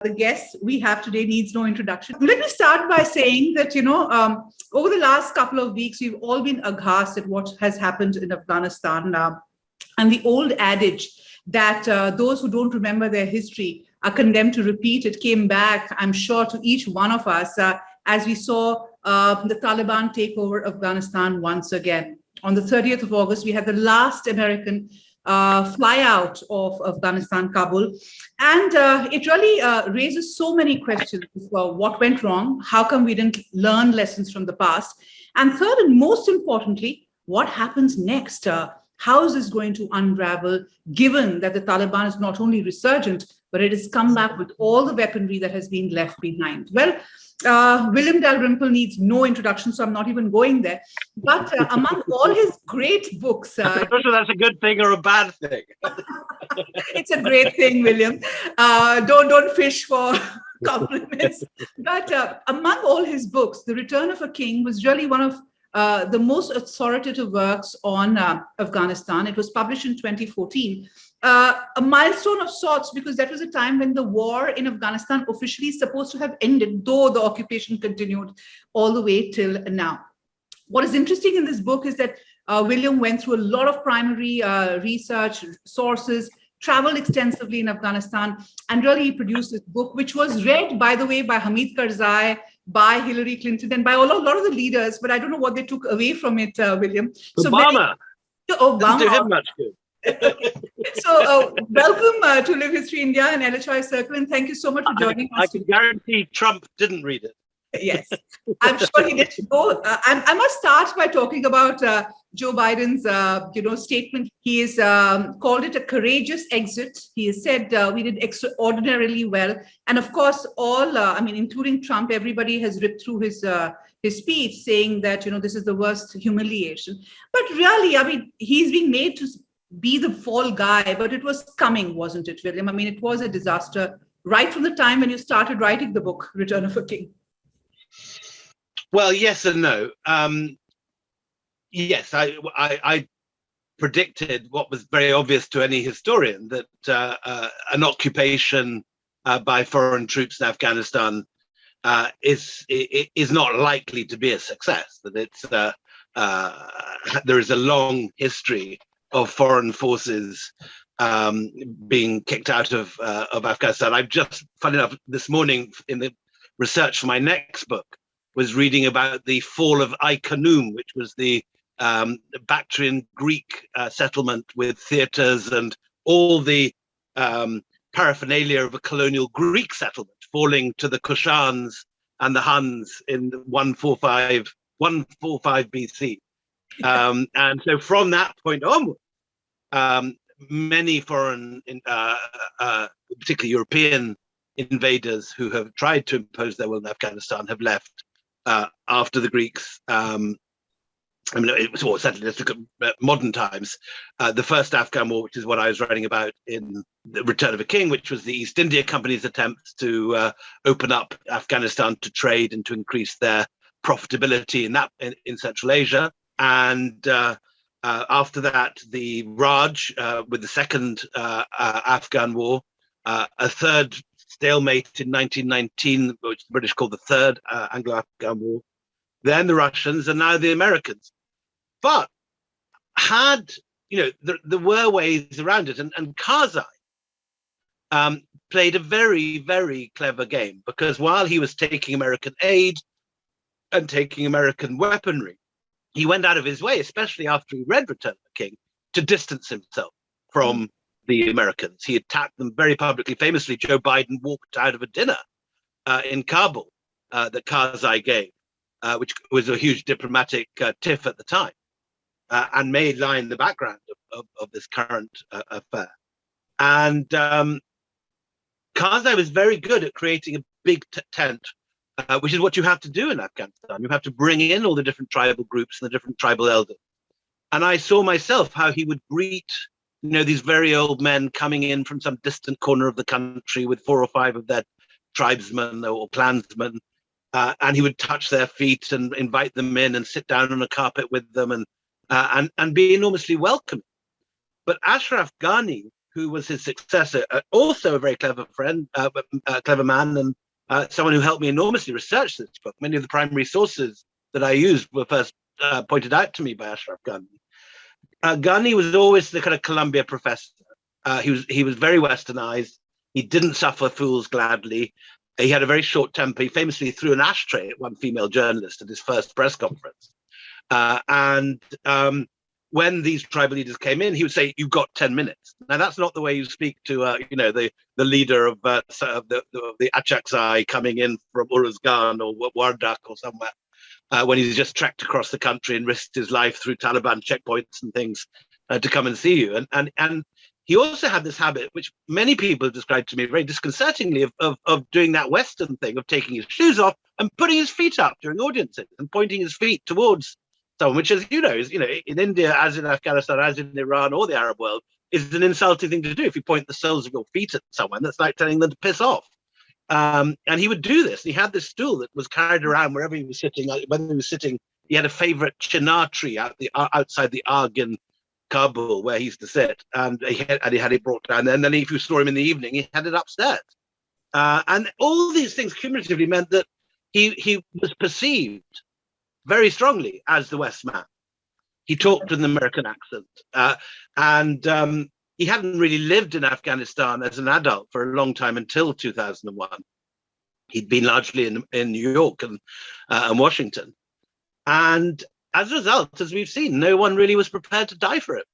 The guest we have today needs no introduction. Let me start by saying that, over the last couple of weeks, we've all been aghast at what has happened in Afghanistan. And the old adage that those who don't remember their history are condemned to repeat it came back, I'm sure, to each one of us as we saw the Taliban take over Afghanistan once again. On the 30th of August, we had the last American fly out of Afghanistan, Kabul. And it really raises so many questions. Well, what went wrong? How come we didn't learn lessons from the past? And third, and most importantly, what happens next? How is this going to unravel, given that the Taliban is not only resurgent, but it has come back with all the weaponry that has been left behind? Well, William Dalrymple needs no introduction, so I'm not even going there. But among all his great books... that's a good thing or a bad thing? It's a great thing, William. Don't fish for compliments. But among all his books, The Return of a King was really one of the most authoritative works on Afghanistan. It was published in 2014. A milestone of sorts, because that was a time when the war in Afghanistan officially is supposed to have ended, though the occupation continued all the way till now. What is interesting in this book is that William went through a lot of primary research sources, traveled extensively in Afghanistan, and really produced this book, which was read, by the way, by Hamid Karzai, by Hillary Clinton, and by a lot of the leaders, but I don't know what they took away from it, William. Obama. Obama. Didn't do him much good. So welcome to Live History India and LHI Circle, and thank you so much for joining us. I can guarantee Trump didn't read it. Yes, I'm sure he did. I must start by talking about Joe Biden's, statement. He has called it a courageous exit. He has said we did extraordinarily well, and of course, all including Trump, everybody has ripped through his speech, saying that this is the worst humiliation. But really, he's being made to be the fall guy, but it was coming, wasn't it, William? It was a disaster right from the time when you started writing the book, Return of a King. Well, yes and no. Yes, I predicted what was very obvious to any historian, that an occupation by foreign troops in Afghanistan is not likely to be a success. That it's there is a long history of foreign forces being kicked out of Afghanistan. I've just, funny enough, this morning in the research for my next book, was reading about the fall of Ai-Khanoum, which was the Bactrian Greek settlement with theatres and all the paraphernalia of a colonial Greek settlement, falling to the Kushans and the Huns in 145 BC. And so from that point onward, many foreign, particularly European invaders who have tried to impose their will in Afghanistan have left after the Greeks. It was all settled. Let's look at modern times. The First Afghan War, which is what I was writing about in The Return of a King, which was the East India Company's attempt to open up Afghanistan to trade and to increase their profitability in Central Asia. And after that, the Raj with the Second Afghan War, a third stalemate in 1919, which the British called the Third Anglo-Afghan War, then the Russians, and now the Americans. But there were ways around it, and Karzai played a very, very clever game, because while he was taking American aid and taking American weaponry, he went out of his way, especially after he read Return of the King, to distance himself from the Americans. He attacked them very publicly. Famously, Joe Biden walked out of a dinner in Kabul that Karzai gave, which was a huge diplomatic tiff at the time, and may lie in the background of this current affair. And Karzai was very good at creating a big tent, which is what you have to do in Afghanistan. You have to bring in all the different tribal groups and the different tribal elders. And I saw myself how he would greet these very old men coming in from some distant corner of the country with 4 or 5 of their tribesmen or clansmen, and he would touch their feet and invite them in and sit down on a carpet with them and be enormously welcoming. But Ashraf Ghani who was his successor, also a very clever friend, clever man, and someone who helped me enormously research this book. Many of the primary sources that I used were first pointed out to me by Ashraf Ghani. Ghani was always the kind of Columbia professor. He was very westernized. He didn't suffer fools gladly. He had a very short temper. He famously threw an ashtray at one female journalist at his first press conference. When these tribal leaders came in, he would say, "You've got 10 minutes." Now, that's not the way you speak to, the leader of the Achakzai coming in from Uruzgan or Wardak or somewhere, when he's just trekked across the country and risked his life through Taliban checkpoints and things to come and see you. And he also had this habit, which many people have described to me very disconcertingly, of doing that Western thing of taking his shoes off and putting his feet up during audiences and pointing his feet towards someone, which is in India, as in Afghanistan, as in Iran or the Arab world, is an insulting thing to do. If you point the soles of your feet at someone, that's like telling them to piss off. And he would do this. He had this stool that was carried around wherever he was sitting. When he was sitting, he had a favorite chinar tree outside the Arg in Kabul where he used to sit, and he had it brought down. And then if you saw him in the evening, he had it upstairs. And all these things cumulatively meant that he was perceived very strongly as the West man. He talked with an American accent, and he hadn't really lived in Afghanistan as an adult for a long time until 2001. He'd been largely in New York and Washington. And as a result, as we've seen, no one really was prepared to die for it.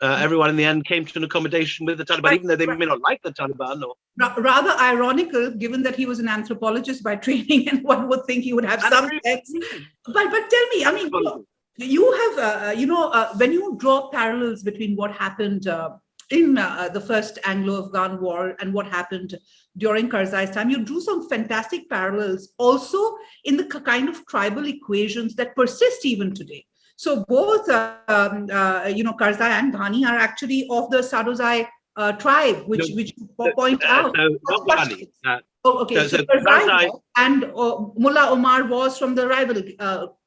Everyone in the end came to an accommodation with the Taliban, even though they may not like the Taliban. Rather ironical, given that he was an anthropologist by training, and one would think he would have some sense. But tell me, I mean, you have, when you draw parallels between what happened in the First Anglo-Afghan War and what happened during Karzai's time, you drew some fantastic parallels also in the kind of tribal equations that persist even today. So both, Karzai and Ghani are actually of the Sadozai tribe, which you point out. No, not Ghani. Okay. So Karzai and Mullah Omar was from the rival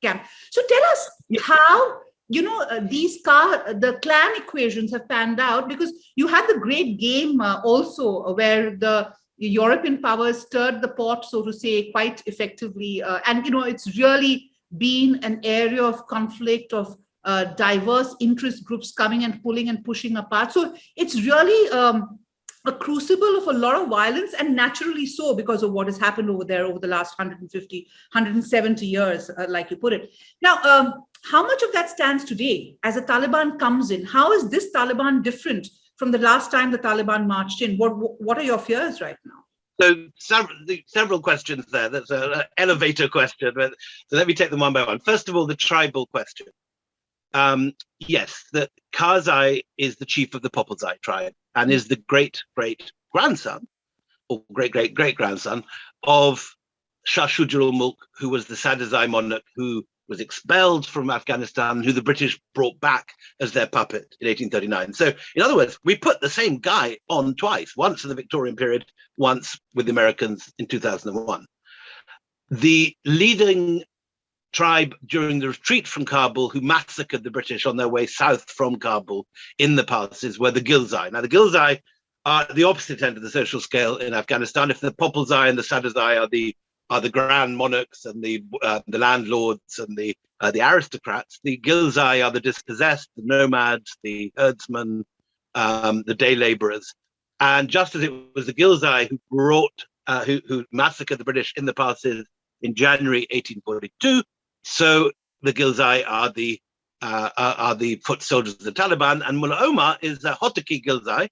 camp. So tell us how the clan equations have panned out, because you had the great game also where the European powers stirred the pot, so to say, quite effectively. And it's really been an area of conflict, of diverse interest groups coming and pulling and pushing apart. So it's really a crucible of a lot of violence, and naturally so, because of what has happened over there over the last 150, 170 years, like you put it. Now, how much of that stands today as the Taliban comes in? How is this Taliban different from the last time the Taliban marched in? What are your fears right now? So several questions there. That's an elevator question. So let me take them one by one. First of all, the tribal question. Yes, that Karzai is the chief of the Popelzai tribe and is the great-great-grandson or great-great-great-grandson of Shah Shuja-ul-Mulk, who was the Sadozai monarch who was expelled from Afghanistan, who the British brought back as their puppet in 1839. So, in other words, we put the same guy on twice, once in the Victorian period, once with the Americans in 2001. The leading tribe during the retreat from Kabul who massacred the British on their way south from Kabul in the passes were the Ghilzai. Now, the Ghilzai are the opposite end of the social scale in Afghanistan. If the Popelzai and the Sadozai are the grand monarchs and the landlords and the aristocrats, the Ghilzai are the dispossessed, the nomads, the herdsmen, the day laborers. And just as it was the Ghilzai who massacred the British in the passes in January 1842, so the Ghilzai are the foot soldiers of the Taliban, and Mullah Omar is a Hotaki Ghilzai,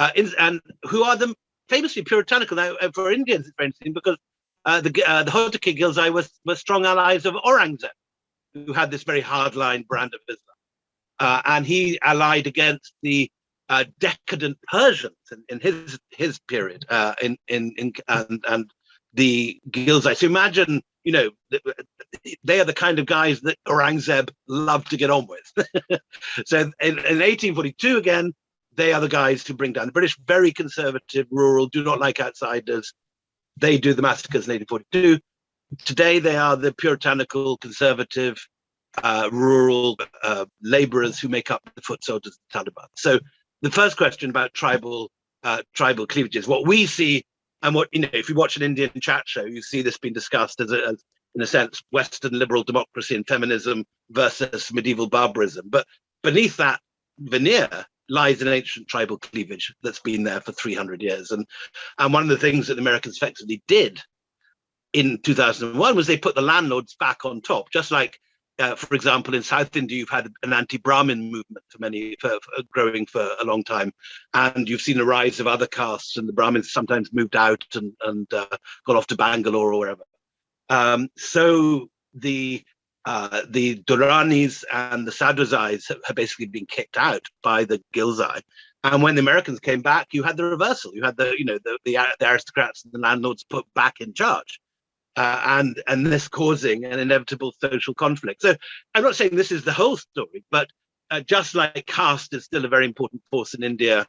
and who are the famously puritanical. Now, for Indians, it's very interesting because the Hotaki Ghilzai were strong allies of Aurangzeb, who had this very hardline brand of Islam, and he allied against the decadent Persians in his period, and the Ghilzai. So imagine, they are the kind of guys that Aurangzeb loved to get on with. So in 1842, again, they are the guys who bring down the British, very conservative, rural, do not like outsiders. They do the massacres in 1842. Today, they are the puritanical, conservative, rural laborers who make up the foot soldiers of the Taliban. So the first question about tribal cleavages, what we see, and what, if you watch an Indian chat show, you see this being discussed as in a sense, Western liberal democracy and feminism versus medieval barbarism. But beneath that veneer lies an ancient tribal cleavage that's been there for 300 years. And one of the things that the Americans effectively did in 2001 was they put the landlords back on top, just like, for example, in South India, you've had an anti-Brahmin movement for growing for a long time, and you've seen a rise of other castes, and the Brahmins sometimes moved out and got off to Bangalore or wherever. So the Duranis and the Sadhuzais have basically been kicked out by the Ghilzai. And when the Americans came back, you had the reversal. You had the aristocrats and the landlords put back in charge. And this causing an inevitable social conflict. So I'm not saying this is the whole story, but just like caste is still a very important force in India,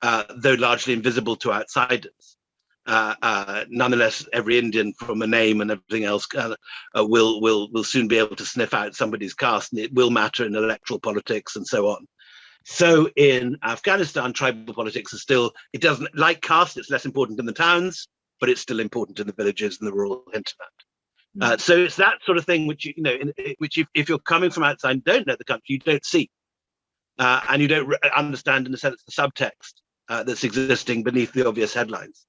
though largely invisible to outsiders, nonetheless, every Indian from a name and everything else will soon be able to sniff out somebody's caste, and it will matter in electoral politics and so on. So in Afghanistan, tribal politics is still, it doesn't, like caste, it's less important in the towns, but it's still important in the villages and the rural hinterland. So it's that sort of thing which, if you're coming from outside and don't know the country, you don't see. And you don't understand, in a sense, the subtext that's existing beneath the obvious headlines.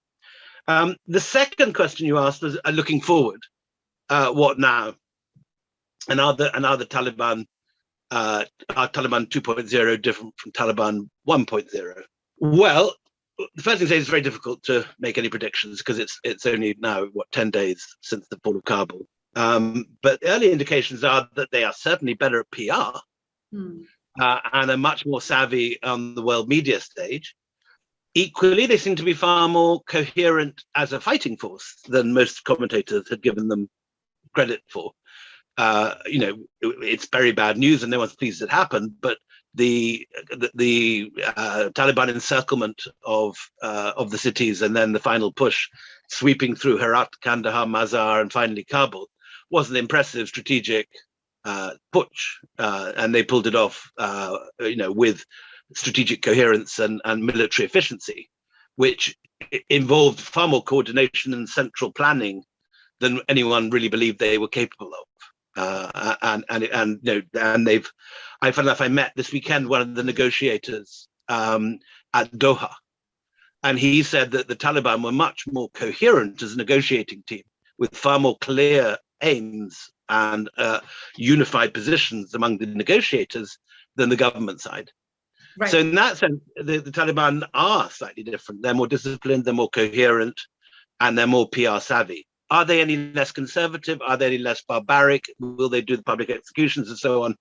The second question you asked was, looking forward, what now? And are the Taliban, are Taliban 2.0 different from Taliban 1.0? Well, the first thing to say is it's very difficult to make any predictions because it's only now 10 days since the fall of Kabul. But early indications are that they are certainly better at PR and are much more savvy on the world media stage. Equally, they seem to be far more coherent as a fighting force than most commentators had given them credit for. It's very bad news and no one's pleased it happened, but the Taliban encirclement of the cities and then the final push sweeping through Herat, Kandahar, Mazar, and finally Kabul was an impressive strategic putsch, and they pulled it off, with strategic coherence and military efficiency, which involved far more coordination and central planning than anyone really believed they were capable of. I met this weekend one of the negotiators at Doha, and he said that the Taliban were much more coherent as a negotiating team with far more clear aims and unified positions among the negotiators than the government side. Right. So in that sense, the Taliban are slightly different. They're more disciplined, they're more coherent, and they're more PR savvy. Are they any less conservative? Are they any less barbaric? Will they do the public executions and so on?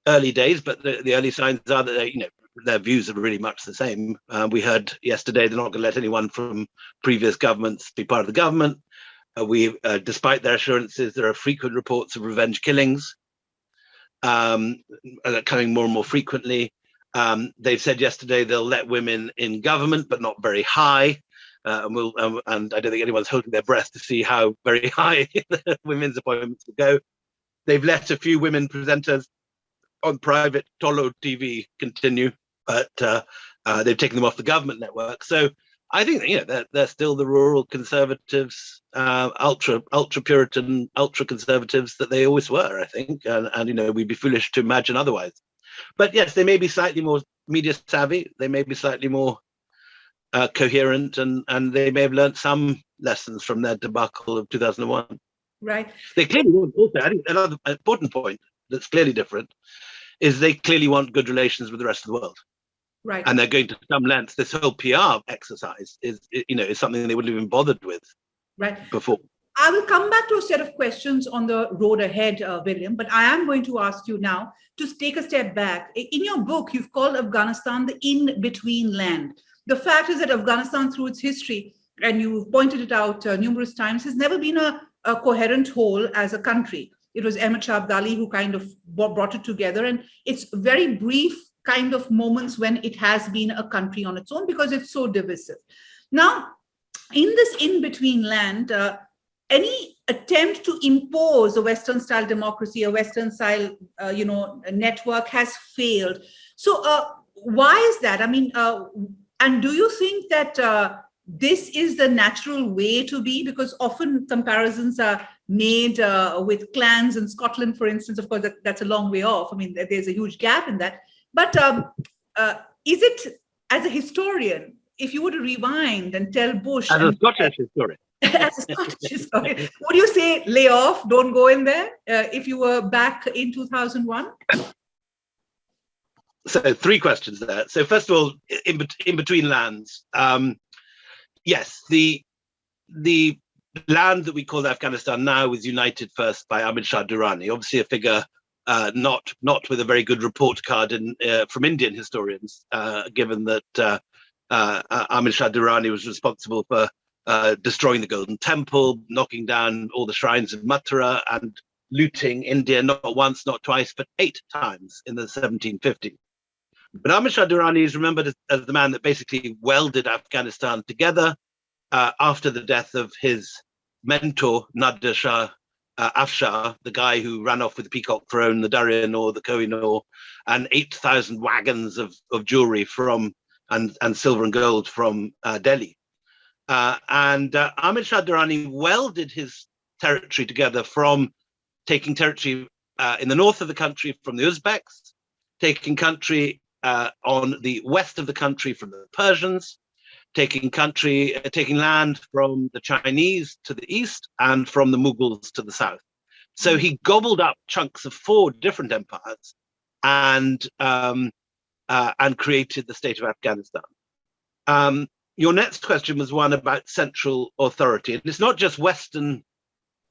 Early days, but the early signs are that their views are really much the same. We heard yesterday they're not going to let anyone from previous governments be part of the government. Despite their assurances, there are frequent reports of revenge killings coming more and more frequently. They've said yesterday they'll let women in government, but not very high. And I don't think anyone's holding their breath to see how very high women's appointments will go. They've let a few women presenters on private Tolo TV continue, but they've taken them off the government network. So I think they're still the rural conservatives, ultra Puritan, ultra conservatives that they always were, I think, and we'd be foolish to imagine otherwise. But yes, they may be slightly more media savvy. They may be slightly more coherent, and they may have learned some lessons from their debacle of 2001. Right. They clearly want also, I think another important point that's clearly different is they clearly want good relations with the rest of the world. Right. And they're going to some lengths. This whole PR exercise is something they wouldn't have been bothered with before. I will come back to a set of questions on the road ahead, William, but I am going to ask you now to take a step back. In your book, you've called Afghanistan the in-between land. The fact is that Afghanistan, through its history, and you've pointed it out numerous times, has never been a coherent whole as a country. It was Ahmad Shah Abdali who kind of brought it together, and it's very brief kind of moments when it has been a country on its own because it's so divisive. Now, in this in-between land, any attempt to impose a Western-style democracy, a Western-style, network has failed. So why is that? I mean, and do you think that this is the natural way to be? Because often comparisons are made with clans in Scotland, for instance. Of course, that's a long way off. I mean, there's a huge gap in that. But is it, as a historian, if you were to rewind and tell Bush... As a Scottish historian. As a Scottish historian, would you say lay off, don't go in there, if you were back in 2001? So 3 questions there. So first of all, in between lands, yes, the land that we call Afghanistan now was united first by Ahmad Shah Durrani, obviously a figure not with a very good report card from Indian historians, given that Ahmad Shah Durrani was responsible for destroying the Golden Temple, knocking down all the shrines of Mathura, and looting India not once, not twice, but 8 times in the 1750s. But Ahmad Shah Durrani is remembered as the man that basically welded Afghanistan together after the death of his mentor, Nader Shah Afshar, the guy who ran off with the Peacock Throne, the Darien or the Kohinoor, and 8,000 wagons of jewelry and silver and gold from Delhi. And Ahmad Shah Durrani welded his territory together from taking territory in the north of the country from the Uzbeks, taking country on the west of the country from the Persians, taking land from the Chinese to the east and from the Mughals to the south. So he gobbled up chunks of 4 different empires and created the state of Afghanistan. Your next question was one about central authority. And it's not just Western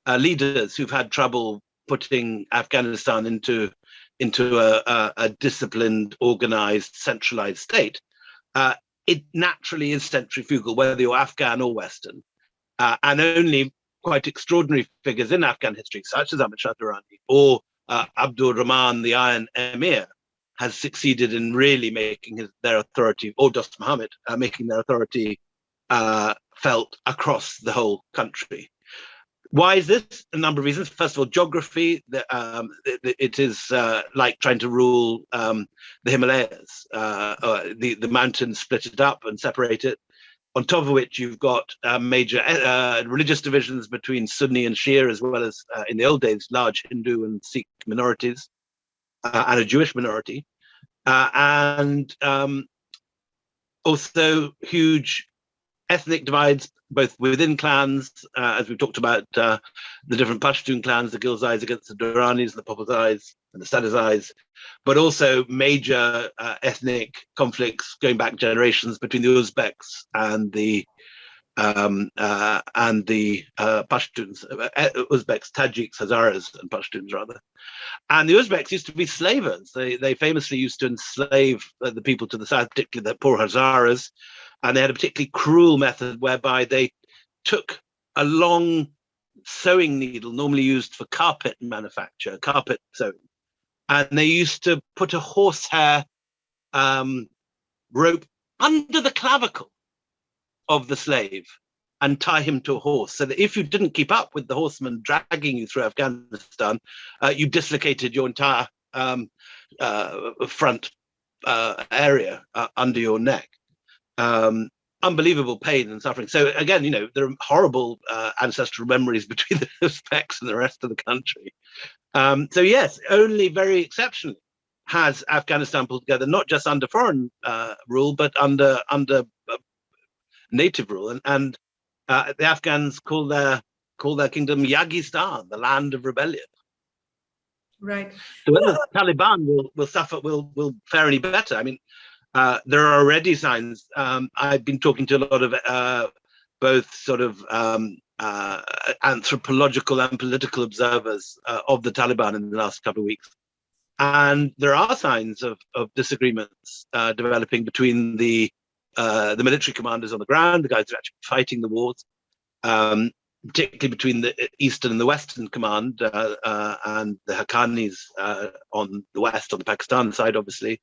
leaders who've had trouble putting Afghanistan into a disciplined, organized, centralized state. It naturally is centrifugal, whether you're Afghan or Western. And only quite extraordinary figures in Afghan history, such as Ahmad Shah Durrani or Abdur Rahman, the Iron Emir, has succeeded in really making their authority, or Dost Muhammad, making their authority felt across the whole country. Why is this? A number of reasons. First of all, geography. It is like trying to rule the Himalayas. The mountains split it up and separate it. On top of which, you've got major religious divisions between Sunni and Shia, as well as, in the old days, large Hindu and Sikh minorities, and a Jewish minority. And also huge ethnic divides, both within clans, as we've talked about the different Pashtun clans, the Ghilzais against the Duranis, the Popazais, and the Sadazais, but also major ethnic conflicts going back generations between the Uzbeks and the Pashtuns, Uzbeks, Tajiks, Hazaras, and Pashtuns rather. And the Uzbeks used to be slavers. They famously used to enslave the people to the south, particularly the poor Hazaras. And they had a particularly cruel method whereby they took a long sewing needle, normally used for carpet manufacture, carpet sewing, and they used to put a horsehair rope under the clavicle of the slave and tie him to a horse, so that if you didn't keep up with the horseman dragging you through Afghanistan, you dislocated your entire front area under your neck. Unbelievable pain and suffering. So again, there are horrible ancestral memories between the Uzbeks and the rest of the country. So yes, only very exceptionally has Afghanistan pulled together, not just under foreign rule, but under native rule. And the Afghans call their kingdom Yagistan, the land of rebellion. Right. So whether the Taliban will fare any better. I mean, there are already signs. I've been talking to a lot of both sort of anthropological and political observers of the Taliban in the last couple of weeks. And there are signs of disagreements developing between the military commanders on the ground, the guys who are actually fighting the wars, particularly between the Eastern and the Western command, and the Haqqanis on the West, on the Pakistan side, obviously.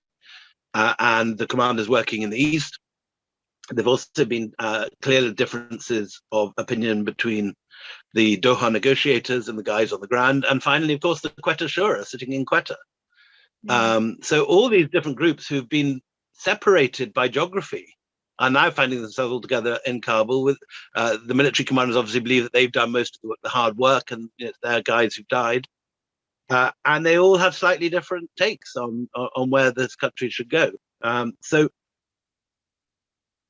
And the commanders working in the East. There've also been clear differences of opinion between the Doha negotiators and the guys on the ground. And finally, of course, the Quetta Shura sitting in Quetta. So all these different groups who've been separated by geography are now finding themselves all together in Kabul. With the military commanders obviously believe that they've done most of the hard work, and it's their guys who've died. And they all have slightly different takes on where this country should go. So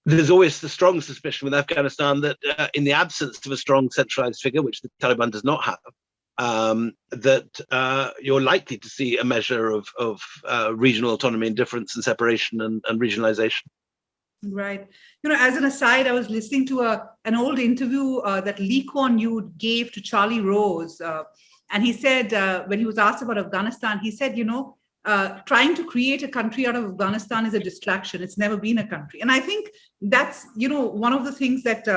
there's always the strong suspicion with Afghanistan that in the absence of a strong centralized figure, which the Taliban does not have, that you're likely to see a measure of regional autonomy and difference and separation and regionalization. Right. As an aside, I was listening to an old interview that Lee Kuan Yew gave to Charlie Rose. And he said, when he was asked about Afghanistan, he said, trying to create a country out of Afghanistan is a distraction. It's never been a country. And I think that's, one of the things that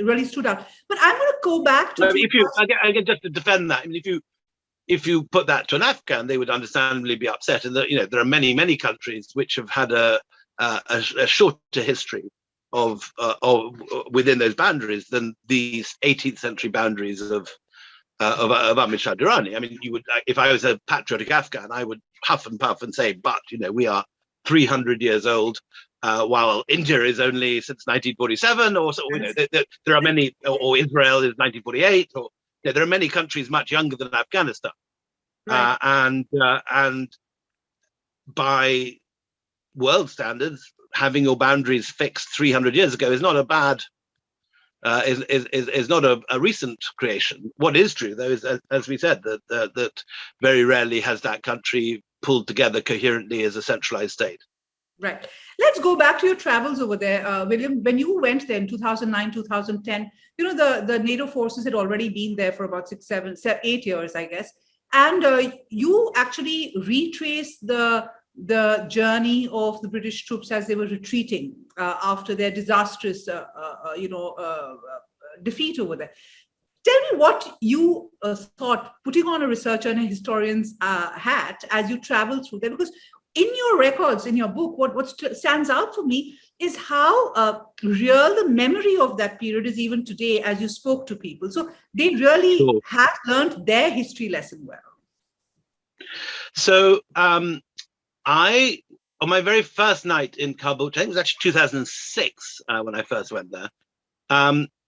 really stood out. But I'm going to go back to... Again, just to defend that, I mean, if you put that to an Afghan, they would understandably be upset. And there are many, many countries which have had a shorter history of within those boundaries than these 18th century boundaries of Ahmad Shah Durrani. I mean, if I was a patriotic Afghan, I would huff and puff and say, but we are 300 years old, while India is only since 1947, or so. There are many, or Israel is 1948, or there are many countries much younger than Afghanistan, right. And by world standards, having your boundaries fixed 300 years ago is not a bad. Is not a recent creation. What is true, though, is as we said, that very rarely has that country pulled together coherently as a centralized state. Right. Let's go back to your travels over there, William. When you went there in 2009, 2010, the NATO forces had already been there for about 6, 7, 8 years, I guess, and you actually retraced the journey of the British troops as they were retreating after their disastrous, defeat over there. Tell me what you thought, putting on a researcher and a historian's hat as you traveled through there, because in your records, in your book, what stands out for me is how real the memory of that period is even today as you spoke to people. So they really have learned their history lesson well. So on my very first night in Kabul, I think it was actually 2006 when I first went there,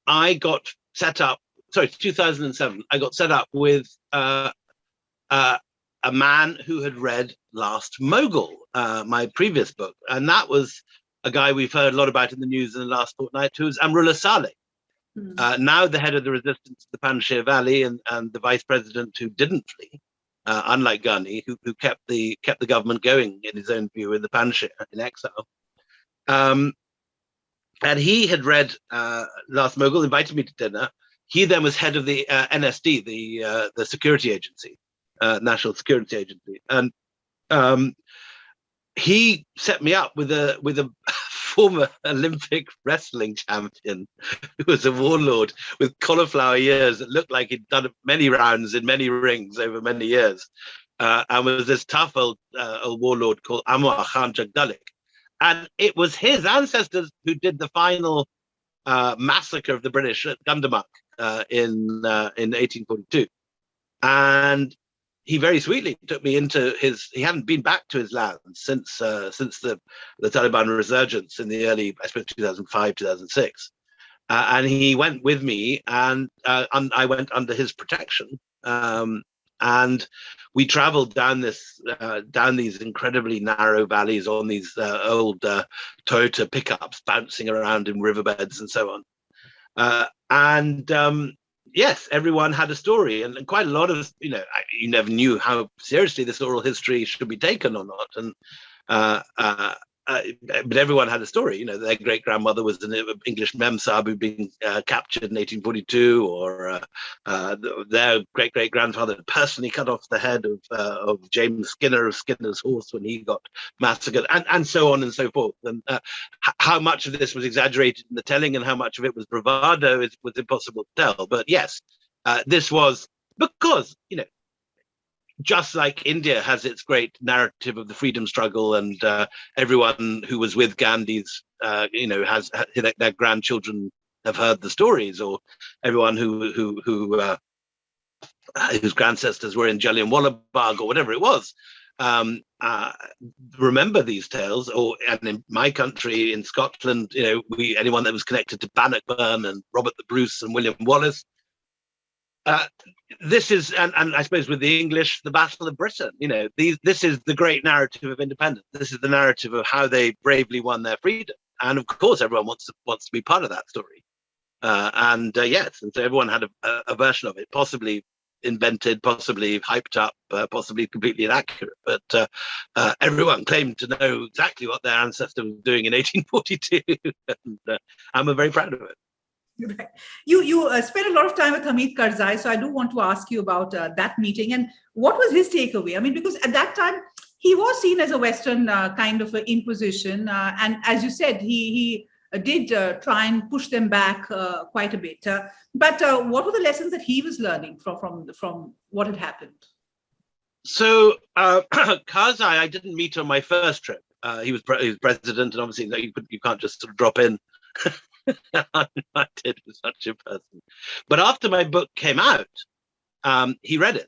I got set up, 2007, I got set up with a man who had read Last Mughal, my previous book. And that was a guy we've heard a lot about in the news in the last fortnight, who's Amrullah Saleh, now the head of the resistance to the Panjshir Valley and the vice president who didn't flee. Unlike Ghani, who kept the government going in his own view in the Panjshir in exile, and he had read Last Mughal, invited me to dinner. He then was head of the NSD, the security agency, National Security Agency, and he set me up with a former Olympic wrestling champion who was a warlord with cauliflower ears that looked like he'd done many rounds in many rings over many years, and was this tough old warlord called Anwar Khan Jagdalik. And it was his ancestors who did the final massacre of the British at Gandamak in 1842. And he very sweetly took me into he hadn't been back to his land since the Taliban resurgence in the early, I suppose, 2005, 2006. And he went with me, and I went under his protection. And we traveled down these incredibly narrow valleys on these old Toyota pickups bouncing around in riverbeds and so on. Yes, everyone had a story, and quite a lot of, you never knew how seriously this oral history should be taken or not. And but everyone had a story. Their great grandmother was an English memsahib who'd been captured in 1842, or their great great grandfather personally cut off the head of James Skinner of Skinner's Horse when he got massacred, and so on and so forth. And how much of this was exaggerated in the telling and how much of it was bravado was impossible to tell. But yes, this was because just like India has its great narrative of the freedom struggle, and everyone who was with Gandhi's, has their grandchildren have heard the stories, or everyone whose ancestors were in Jallianwala Bagh or whatever it was. remember these tales, and in my country, in Scotland, anyone that was connected to Bannockburn and Robert the Bruce and William Wallace. This is, and I suppose with the English, the Battle of Britain. This is the great narrative of independence. This is the narrative of how they bravely won their freedom, and of course, everyone wants to be part of that story. Yes, and so everyone had a version of it, possibly invented, possibly hyped up, possibly completely inaccurate, but everyone claimed to know exactly what their ancestor was doing in 1842, and I'm very proud of it. Right. You spent a lot of time with Hamid Karzai, so I do want to ask you about that meeting and what was his takeaway? I mean, because at that time he was seen as a Western kind of inquisition, and as you said, he did try and push them back quite a bit. But what were the lessons that he was learning from what had happened? So Karzai, I didn't meet on my first trip. He was president, and obviously you can't just sort of drop in uninvited with such a person. But after my book came out, he read it.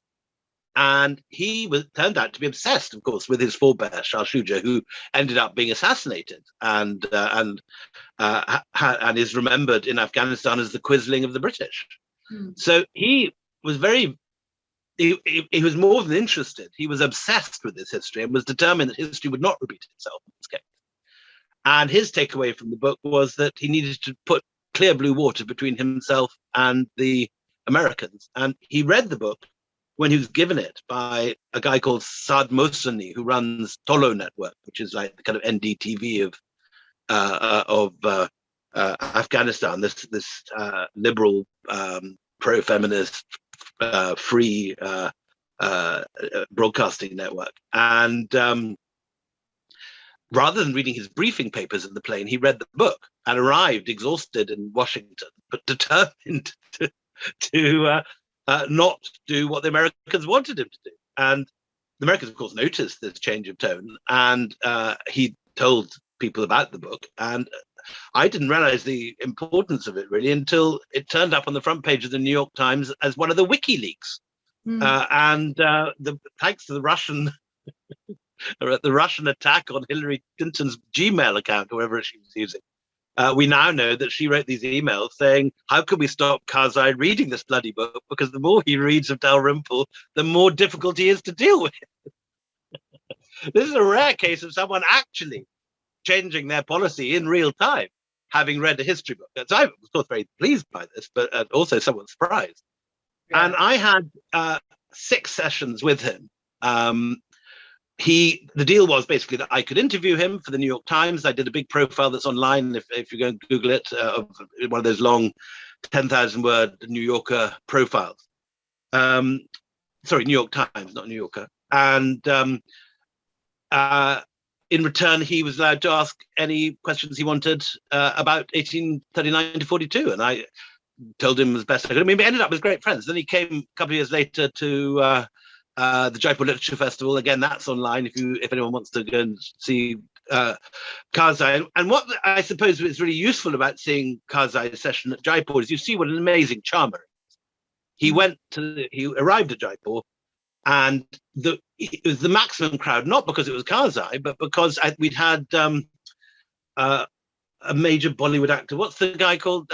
And he turned out to be obsessed, of course, with his forebear, Shah Shuja, who ended up being assassinated and is remembered in Afghanistan as the Quisling of the British. So he was he was more than interested. He was obsessed with this history and was determined that history would not repeat itself in this case. And his takeaway from the book was that he needed to put clear blue water between himself and the Americans. And he read the book when he was given it by a guy called Saad Mohseni, who runs Tolo Network, which is like the kind of NDTV of Afghanistan, this liberal, pro-feminist, free broadcasting network. And rather than reading his briefing papers in the plane, he read the book and arrived exhausted in Washington, but determined to not do what the Americans wanted him to do. And the Americans, of course, noticed this change of tone, and he told people about the book. And I didn't realize the importance of it really until it turned up on the front page of the New York Times as one of the WikiLeaks. Thanks to the Russian attack on Hillary Clinton's Gmail account, or whatever she was using, we now know that she wrote these emails saying, how can we stop Karzai reading this bloody book? Because the more he reads of Dalrymple, the more difficult he is to deal with. This is a rare case of someone actually changing their policy in real time, having read a history book. So I was, of course, very pleased by this, but also somewhat surprised. Yeah. And I had 6 sessions with him. The deal was basically that I could interview him for the New York Times. I did a big profile that's online, if you go and Google it, of one of those long 10,000 word New Yorker profiles. Sorry, New York Times, not New Yorker. And in return, he was allowed to ask any questions he wanted about 1839 to 42. And I told him as best I could. I mean, we ended up as great friends. Then he came a couple of years later to the Jaipur Literature Festival. Again, that's online if anyone wants to go and see Karzai. And what I suppose is really useful about seeing Karzai's session at Jaipur is you see what an amazing charmer he is. He arrived at Jaipur, and it was the maximum crowd, not because it was Karzai, but because we'd had a major Bollywood actor. What's the guy called?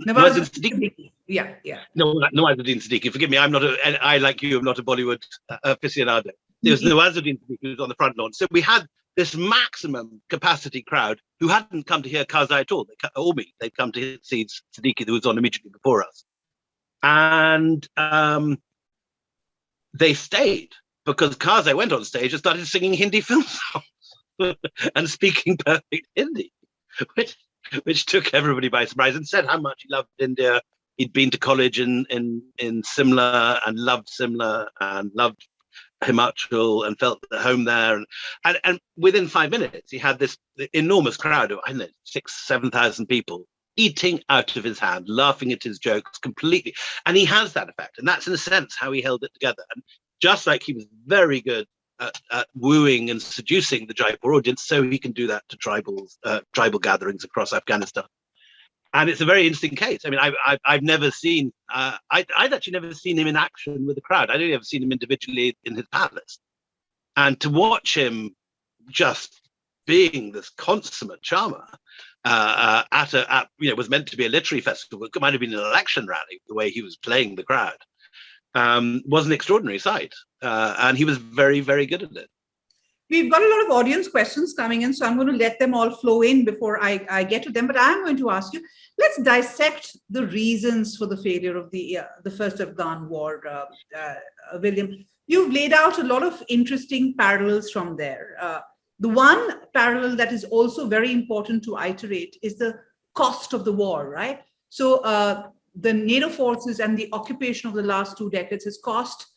Nawazuddin Siddiqui. Yeah. No, Nawazuddin Siddiqui. Forgive me, I like you, I'm not a Bollywood aficionado. There was Nawazuddin Siddiqui who was on the front lawn. So we had this maximum capacity crowd who hadn't come to hear Karzai at all. They'd come to see Siddiqui, who was on immediately before us. And they stayed because Karzai went on stage and started singing Hindi film songs and speaking perfect Hindi, which took everybody by surprise, and said how much he loved India. He'd been to college in Simla and loved Simla and loved Himachal and felt at home there. And within 5 minutes, he had this enormous crowd of, 6,000-7,000 people eating out of his hand, laughing at his jokes completely. And he has that effect. And that's, in a sense, how he held it together. And just like he was very good at wooing and seducing the Jaipur audience, so he can do that to tribal gatherings across Afghanistan. And it's a very interesting case. I mean, I've never seen, I'd actually never seen him in action with the crowd. I'd only ever seen him individually in his palace. And to watch him just being this consummate charmer was meant to be a literary festival. It might have been an election rally, the way he was playing the crowd, was an extraordinary sight. And he was very, very good at it. We've got a lot of audience questions coming in, so I'm going to let them all flow in before I get to them. But I'm going to ask you, let's dissect the reasons for the failure of the First Afghan War, William. You've laid out a lot of interesting parallels from there. The one parallel that is also very important to iterate is the cost of the war, right? So the NATO forces and the occupation of the last 2 decades has cost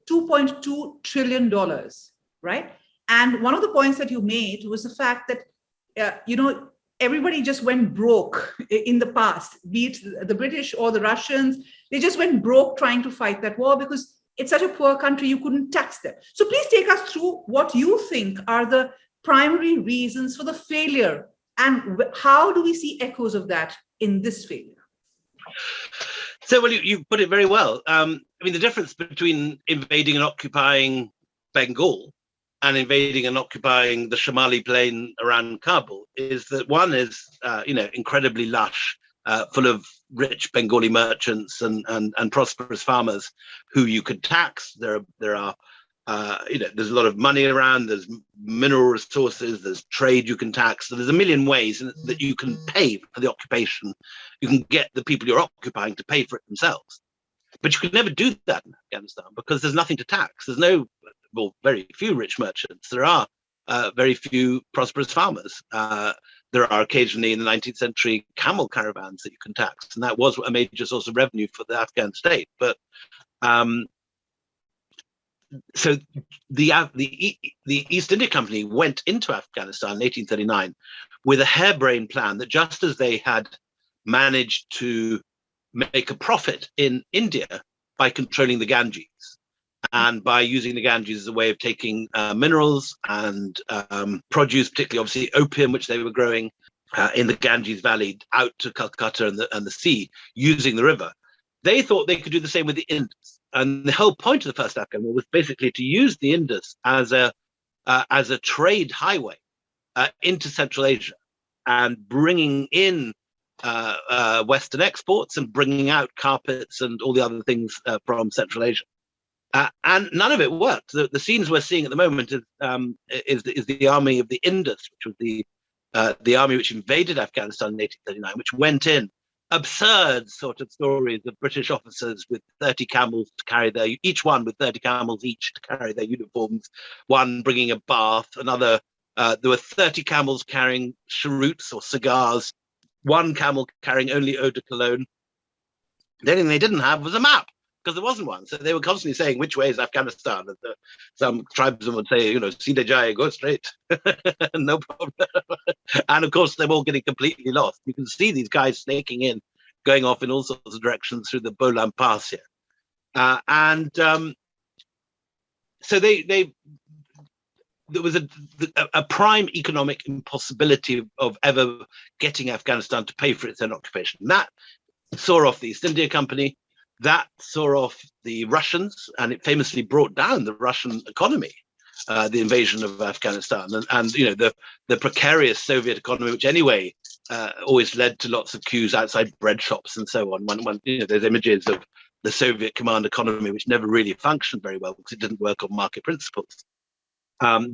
$2.2 trillion, right? And one of the points that you made was the fact that, everybody just went broke in the past, be it the British or the Russians. They just went broke trying to fight that war because it's such a poor country, you couldn't tax them. So please take us through what you think are the primary reasons for the failure, and how do we see echoes of that in this failure? So, well, you put it very well. I mean, the difference between invading and occupying Bengal and invading and occupying the Shamali plain around Kabul is that one is, incredibly lush, full of rich Bengali merchants and prosperous farmers who you could tax. There are there's a lot of money around. There's mineral resources. There's trade you can tax. So there's a million ways that you can pay for the occupation. You can get the people you're occupying to pay for it themselves. But you can never do that in Afghanistan because there's nothing to tax. There's very few rich merchants. There are very few prosperous farmers. There are occasionally in the 19th century camel caravans that you can tax, and that was a major source of revenue for the Afghan state. But so the East India Company went into Afghanistan in 1839 with a harebrained plan that just as they had managed to make a profit in India by controlling the Ganges and by using the Ganges as a way of taking minerals and produce, particularly obviously opium, which they were growing in the Ganges Valley out to Calcutta and the sea, using the river. They thought they could do the same with the Indus. And the whole point of the First Afghan War was basically to use the Indus as a trade highway into Central Asia and bringing in Western exports and bringing out carpets and all the other things from Central Asia. And none of it worked. The scenes we're seeing at the moment is the army of the Indus, which was the army which invaded Afghanistan in 1839, which went in. Absurd sort of stories of British officers with 30 camels to carry each one with 30 camels each to carry their uniforms, one bringing a bath, another, there were 30 camels carrying cheroots or cigars, one camel carrying only eau de cologne. The only thing they didn't have was a map, because there wasn't one. So they were constantly saying, which way is Afghanistan? And some tribesmen would say, Sida Jaya, go straight. No problem. And of course, they're all getting completely lost. You can see these guys snaking in, going off in all sorts of directions through the Bolan Pass here. So there was a prime economic impossibility of ever getting Afghanistan to pay for its own occupation. That saw off the East India Company. That saw off the Russians, and it famously brought down the Russian economy, the invasion of Afghanistan, and the precarious Soviet economy, which anyway always led to lots of queues outside bread shops and so on. When there's images of the Soviet command economy, which never really functioned very well because it didn't work on market principles,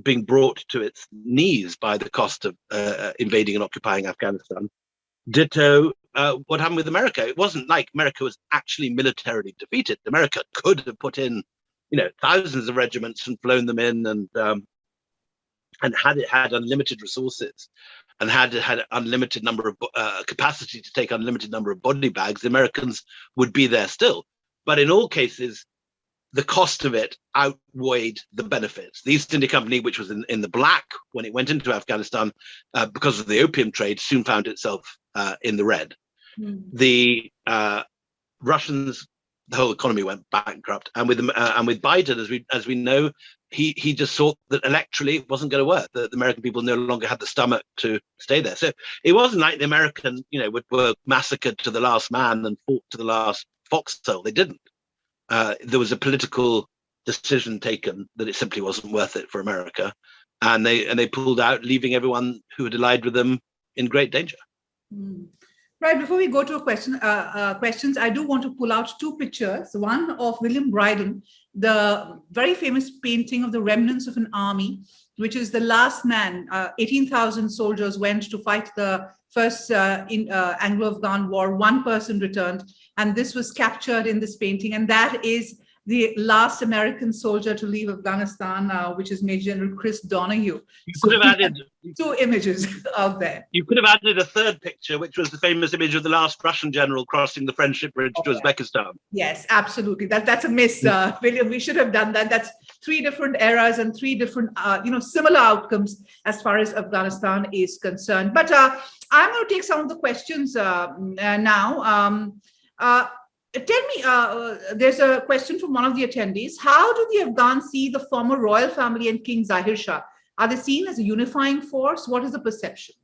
being brought to its knees by the cost of invading and occupying Afghanistan. Ditto what happened with America. It wasn't like America was actually militarily defeated. America could have put in, thousands of regiments and flown them in, and had it had unlimited resources, and had it had unlimited number of capacity to take unlimited number of body bags, the Americans would be there still. But in all cases, the cost of it outweighed the benefits. The East India Company, which was in the black when it went into Afghanistan because of the opium trade, soon found itself in the red. Mm. The Russians, the whole economy went bankrupt, and with Biden, as we know, he just thought that electorally it wasn't going to work, that the American people no longer had the stomach to stay there. So it wasn't like the Americans, were massacred to the last man and fought to the last foxhole. They didn't. There was a political decision taken that it simply wasn't worth it for America, and they pulled out, leaving everyone who had allied with them in great danger. Right. Before we go to questions, I do want to pull out two pictures. One of William Dryden, the very famous painting of the remnants of an army, which is the last man. 18,000 soldiers went to fight the First Anglo-Afghan War. One person returned, and this was captured in this painting. And that is the last American soldier to leave Afghanistan, which is Major General Chris Donahue. You could have added two images out there. You could have added a third picture, which was the famous image of the last Russian general crossing the Friendship Bridge to Uzbekistan. Yes, absolutely. That's a miss, William. We should have done that. That's three different eras and three different, similar outcomes as far as Afghanistan is concerned. But I'm going to take some of the questions now. Tell me, there's a question from one of the attendees. How do the Afghans see the former royal family and King Zahir Shah? Are they seen as a unifying force? What is the perception?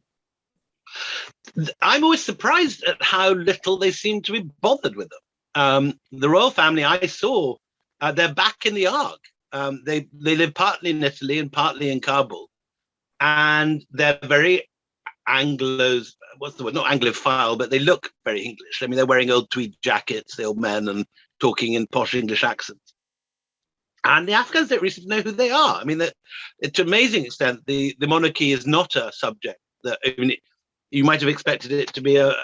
I'm always surprised at how little they seem to be bothered with them. The royal family I saw, they're back in the Ark. They live partly in Italy and partly in Kabul. And they're very what's the word? Not Anglophile, but they look very English. I mean, they're wearing old tweed jackets, the old men, and talking in posh English accents. And the Afghans don't really know who they are. I mean, to an amazing extent, the monarchy is not a subject that, you might have expected it to be a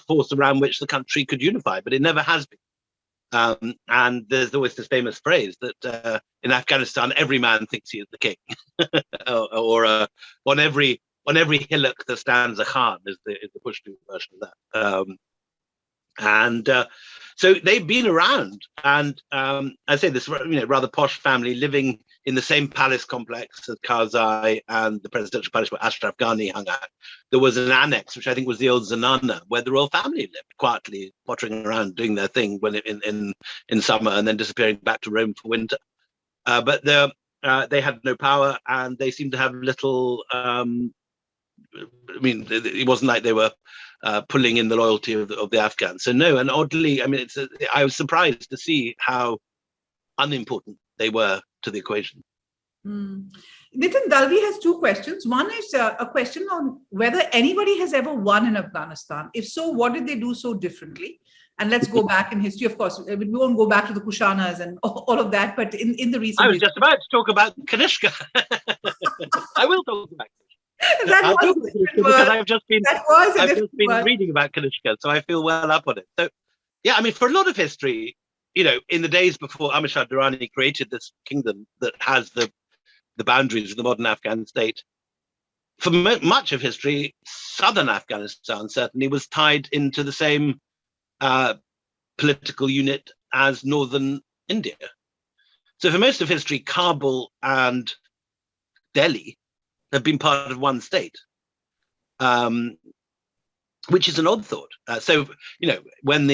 force around which the country could unify, but it never has been. And there's always this famous phrase that in Afghanistan, every man thinks he is the king, or on every hillock there stands a Khan is the Pashto version of that. So they've been around, and I say this rather posh family living in the same palace complex as Karzai and the presidential palace where Ashraf Ghani hung out. There was an annex, which I think was the old Zanana, where the royal family lived quietly, pottering around doing their thing when in summer and then disappearing back to Rome for winter. But they had no power, and they seemed to have little. It wasn't like they were pulling in the loyalty of the Afghans. So no, and oddly, I was surprised to see how unimportant they were to the equation. Nitin Dalvi has two questions. One is a question on whether anybody has ever won in Afghanistan. If so, what did they do so differently? And let's go back in history. Of course, we won't go back to the Kushanas and all of that, but in the recent... I was just about to talk about Kanishka. I will talk about Kanishka. Because I've just been reading about Kanishka, so I feel well up on it. So, yeah, for a lot of history, in the days before Amir Shah Durrani created this kingdom that has the boundaries of the modern Afghan state, for much of history, southern Afghanistan certainly was tied into the same political unit as northern India. So for most of history, Kabul and Delhi have been part of one state, which is an odd thought. When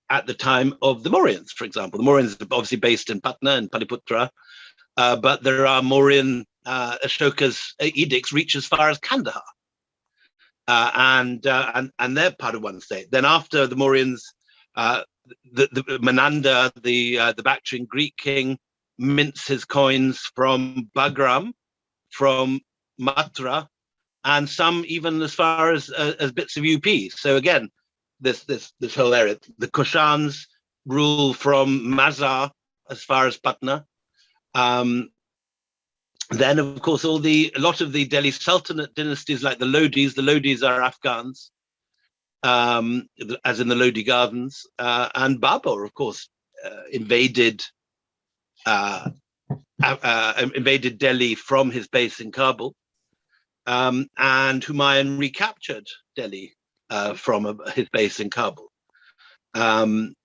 at the time of the Mauryans, for example, the Mauryans are obviously based in Patna and Paliputra, but there are Mauryan Ashoka's edicts reach as far as Kandahar, and they're part of one state. Then after the Mauryans, the Menander, the Bactrian Greek king, mints his coins from Bagram, from Mathura, and some even as far as bits of UP. So again, this whole area, the Kushans rule from Mazar as far as Patna. Then, of course, a lot of the Delhi Sultanate dynasties, like the Lodis are Afghans, as in the Lodi Gardens, and Babur, of course, invaded Delhi from his base in Kabul, and Humayun recaptured Delhi from his base in Kabul. And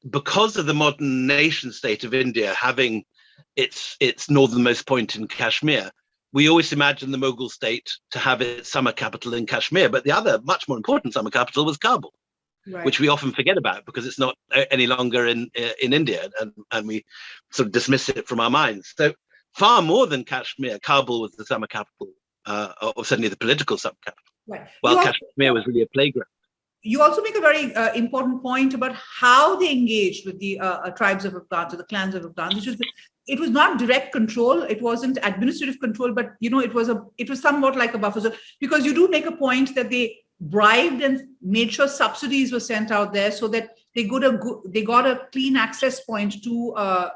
because of the modern nation state of India having its northernmost point in Kashmir, we always imagine the Mughal state to have its summer capital in Kashmir, but the other much more important summer capital was Kabul. right. which we often forget about because it's not any longer in India, and we sort of dismiss it from our minds. So far more than Kashmir, Kabul was the summer capital, or certainly the political summer capital. Right. While Kashmir was really a playground. You also make a very important point about how they engaged with the tribes of Afghans or the clans of Afghans. It was not direct control. It wasn't administrative control, but it was somewhat like a buffer zone, because you do make a point that they bribed and made sure subsidies were sent out there so that they got a clean access point to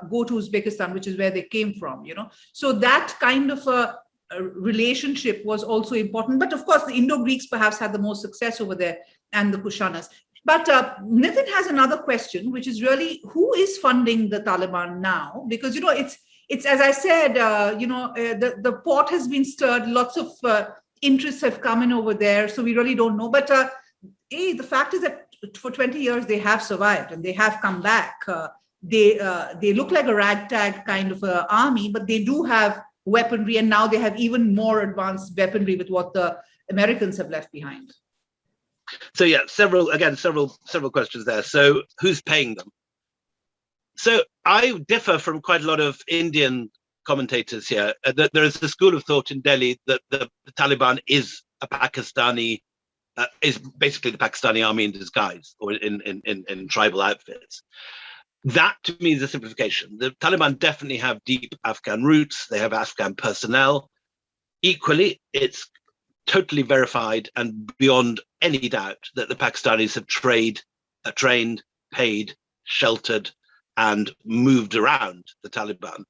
go to Uzbekistan, which is where they came from. So that kind of a relationship was also important. But of course, the Indo-Greeks perhaps had the most success over there, and the Kushanas. But Nitin has another question, which is really, who is funding the Taliban now? Because it's as I said, the pot has been stirred. Lots of interests have come in over there, so we really don't know. But the fact is that for 20 years they have survived and they have come back. They look like a ragtag kind of army, but they do have weaponry, and now they have even more advanced weaponry with what the Americans have left behind. So yeah, several questions there. So who's paying them? So I differ from quite a lot of Indian commentators here. That there is a school of thought in Delhi that the Taliban is a Pakistani, is basically the Pakistani army in disguise, or in tribal outfits. That to me is a simplification. The Taliban definitely have deep Afghan roots. They have Afghan personnel. Equally, it's totally verified and beyond any doubt that the Pakistanis have trained, paid, sheltered, and moved around the Taliban.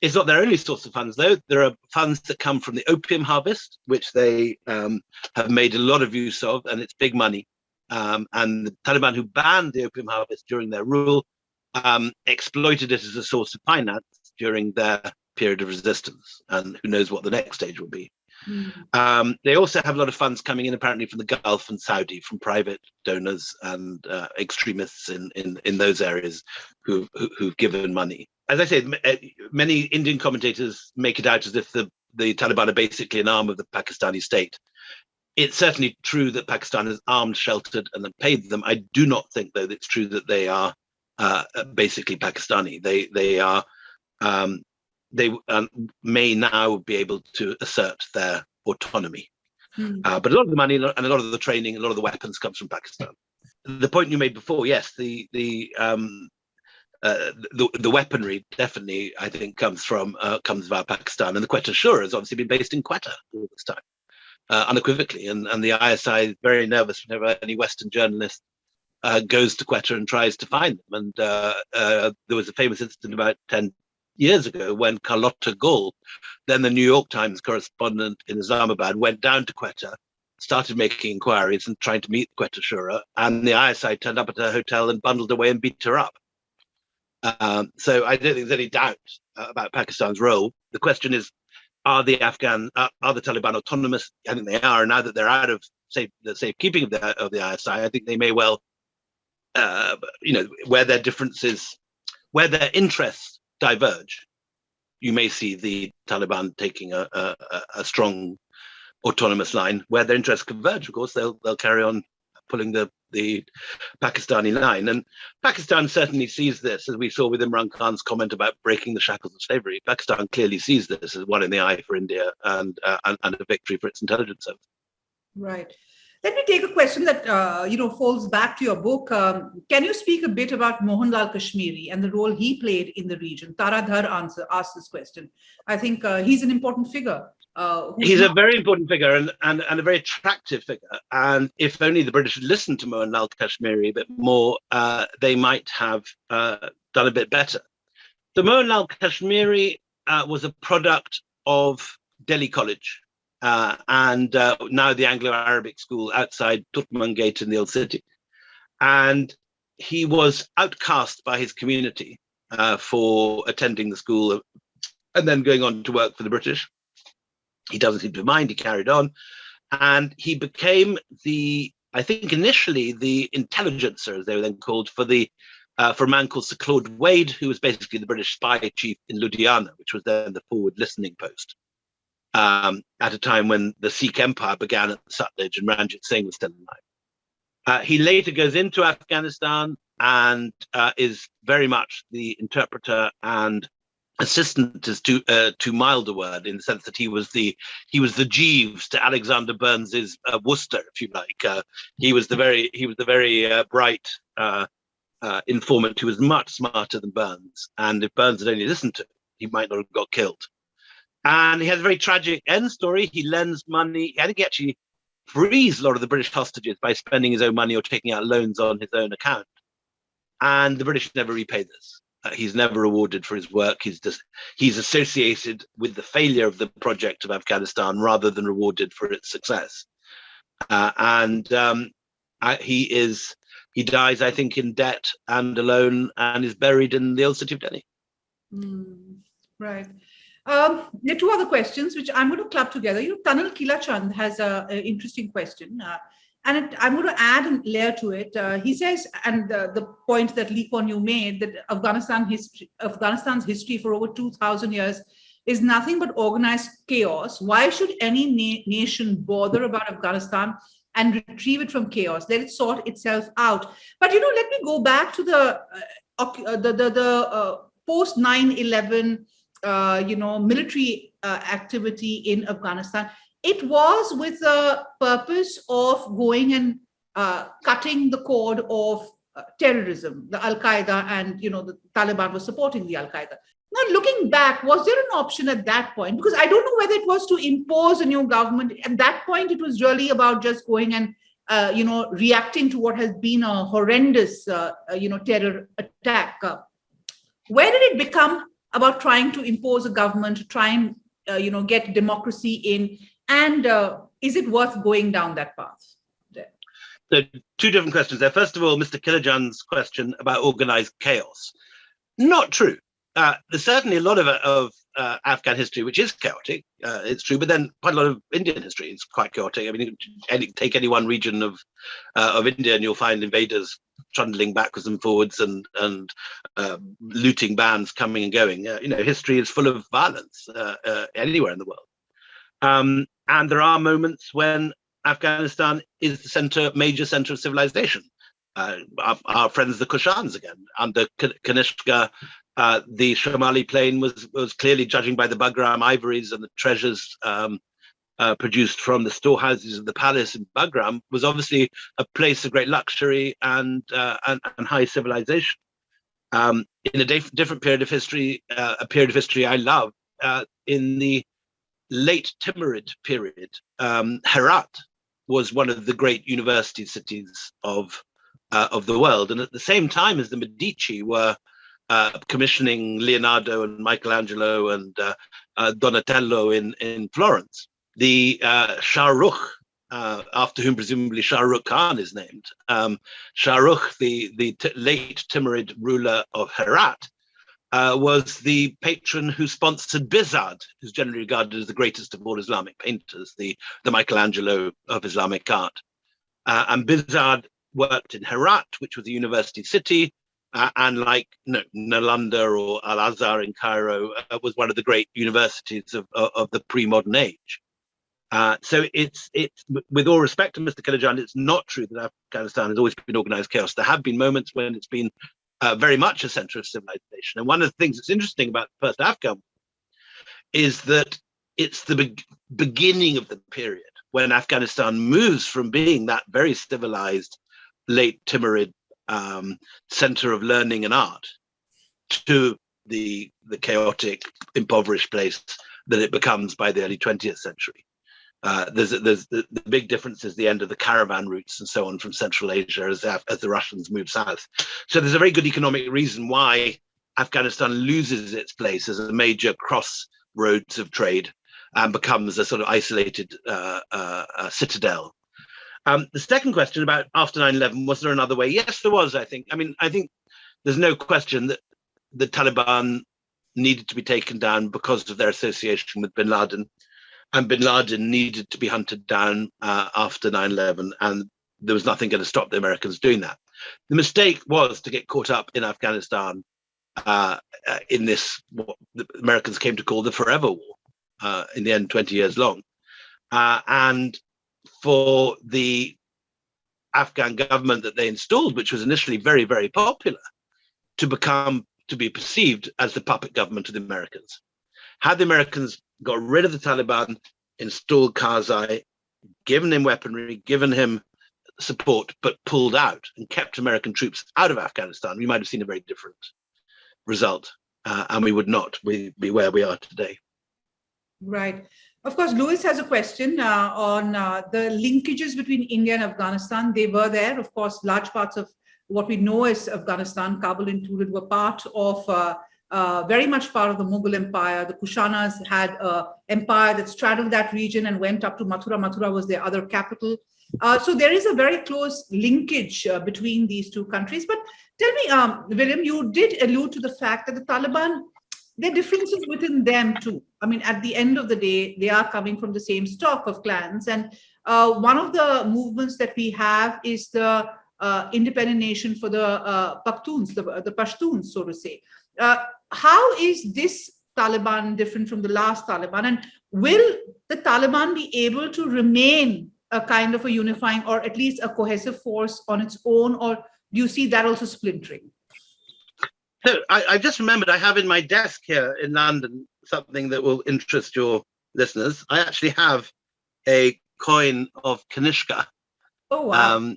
It's not their only source of funds, though. There are funds that come from the opium harvest, which they have made a lot of use of, and it's big money. And the Taliban, who banned the opium harvest during their rule, exploited it as a source of finance during their period of resistance, and who knows what the next stage will be. They also have a lot of funds coming in apparently from the Gulf and Saudi, from private donors and extremists in those areas who've given money. As I say, many Indian commentators make it out as if the Taliban are basically an arm of the Pakistani state. It's certainly true that Pakistan has armed, sheltered, and then paid them. I do not think, though, that it's true that they are basically Pakistani. They may now be able to assert their autonomy. But a lot of the money and a lot of the training, a lot of the weapons comes from Pakistan. The point you made before, yes, the weaponry definitely, I think, comes via Pakistan, and the Quetta Shura has obviously been based in Quetta all this time, unequivocally, and the ISI is very nervous whenever any Western journalist goes to Quetta and tries to find them. And there was a famous incident about 10 years ago when Carlotta Gall, then the New York Times correspondent in Islamabad, went down to Quetta, started making inquiries and trying to meet the Quetta Shura, and the ISI turned up at her hotel and bundled away and beat her up. So I don't think there's any doubt about Pakistan's role. The question is, are the Taliban autonomous? I think they are. Now that they're out of the safekeeping of the ISI, I think they may well, where their differences, where their interests diverge, you may see the Taliban taking a strong autonomous line. Where their interests converge, of course, they'll carry on pulling the Pakistani line. And Pakistan certainly sees this, as we saw with Imran Khan's comment about breaking the shackles of slavery. Pakistan clearly sees this as one in the eye for India and a victory for its intelligence service. Right. Let me take a question that falls back to your book. Can you speak a bit about Mohanlal Kashmiri and the role he played in the region? Taradhar asked this question. I think he's an important figure. He's a very important figure and a very attractive figure. And if only the British had listened to Mohanlal Kashmiri a bit more, they might have done a bit better. So Mohanlal Kashmiri was a product of Delhi College. And now the Anglo-Arabic school outside Turkman Gate in the old city. And he was outcast by his community for attending the school and then going on to work for the British. He doesn't seem to mind, he carried on. And he became initially the intelligencer, as they were then called, for a man called Sir Claude Wade, who was basically the British spy chief in Ludhiana, which was then the forward listening post. At a time when the Sikh Empire began at the Sutlej and Ranjit Singh was still alive. He later goes into Afghanistan and is very much the interpreter and assistant is too mild a word, in the sense that he was the Jeeves to Alexander Burns's Worcester, if you like. He was the very bright informant who was much smarter than Burns, and if Burns had only listened to him, he might not have got killed. And he has a very tragic end story. He lends money. I think he actually frees a lot of the British hostages by spending his own money or taking out loans on his own account. And the British never repay this. He's never rewarded for his work. He's associated with the failure of the project of Afghanistan rather than rewarded for its success. He dies, I think, in debt and alone, and is buried in the old city of Delhi. Right. There are two other questions which I'm going to club together. Tanal Kilachand has an interesting question, and I'm going to add a layer to it. He says, and the point that Lee Kuan Yew made, that Afghanistan's history for over 2,000 years is nothing but organized chaos. Why should any nation bother about Afghanistan and retrieve it from chaos? Let it sort itself out. But let me go back to the post 9/11. Military activity in Afghanistan. It was with the purpose of going and cutting the cord of terrorism. The Al-Qaeda and the Taliban was supporting the Al-Qaeda. Now, looking back, was there an option at that point? Because I don't know whether it was to impose a new government. At that point, it was really about just going and reacting to what has been a horrendous terror attack. Where did it become about trying to impose a government, to try and get democracy in, and is it worth going down that path? So, two different questions there. First of all, Mr. Kilajand's question about organized chaos. Not true. There's certainly a lot of Afghan history which is chaotic. It's true, but then quite a lot of Indian history is quite chaotic. I mean, take any one region of India, and you'll find invaders trundling backwards and forwards, and looting bands coming and going. History is full of violence anywhere in the world, and there are moments when Afghanistan is the major center of civilization. Our friends the Kushans, again, under Kanishka. The Shamali plain was clearly, judging by the Bagram ivories and the treasures produced from the storehouses of the palace in Bagram, was obviously a place of great luxury and high civilization. In a different period of history, a period of history I love, in the late Timurid period, Herat was one of the great university cities of the world, and at the same time as the Medici were commissioning Leonardo and Michelangelo and Donatello in Florence. The Shah Rukh, after whom presumably Shah Rukh Khan is named, Shah Rukh, the late Timurid ruler of Herat, was the patron who sponsored Bizard, who's generally regarded as the greatest of all Islamic painters, the Michelangelo of Islamic art. And Bizard worked in Herat, which was a university city, and like Nalanda or Al-Azhar in Cairo, was one of the great universities of the pre-modern age. So it's with all respect to Mr. Kilajand, it's not true that Afghanistan has always been organized chaos. There have been moments when it's been very much a center of civilization. And one of the things that's interesting about the First Afghan War is that it's the beginning of the period when Afghanistan moves from being that very civilized late Timurid center of learning and art to the chaotic, impoverished place that it becomes by the early 20th century. There's the big difference is the end of the caravan routes and so on from Central Asia as the Russians move south. So there's a very good economic reason why Afghanistan loses its place as a major crossroads of trade and becomes a sort of isolated citadel. The second question about after 9/11, was there another way? Yes, there was, I think. I think there's no question that the Taliban needed to be taken down because of their association with bin Laden. And bin Laden needed to be hunted down after 9/11, and there was nothing going to stop the Americans doing that. The mistake was to get caught up in Afghanistan in this, what the Americans came to call the forever war, in the end 20 years long. And for the Afghan government that they installed, which was initially very, very popular, to be perceived as the puppet government of the Americans. Had the Americans got rid of the Taliban, installed Karzai, given him weaponry, given him support, but pulled out and kept American troops out of Afghanistan, we might have seen a very different result, and we would not be where we are today. Right. Of course, Lewis has a question on the linkages between India and Afghanistan. They were there. Of course, large parts of what we know as Afghanistan, Kabul included, were part of, very much part of the Mughal Empire. The Kushanas had an empire that straddled that region and went up to Mathura. Mathura was their other capital. So there is a very close linkage between these two countries. But tell me, William, you did allude to the fact that the Taliban, there are differences within them too. I mean, at the end of the day, they are coming from the same stock of clans. And one of the movements that we have is the independent nation for the Pakhtuns, the Pashtuns, so to say. How is this Taliban different from the last Taliban? And will the Taliban be able to remain a kind of a unifying or at least a cohesive force on its own? Or do you see that also splintering? So I just remembered I have in my desk here in London something that will interest your listeners. I actually have a coin of Kanishka. Oh, wow.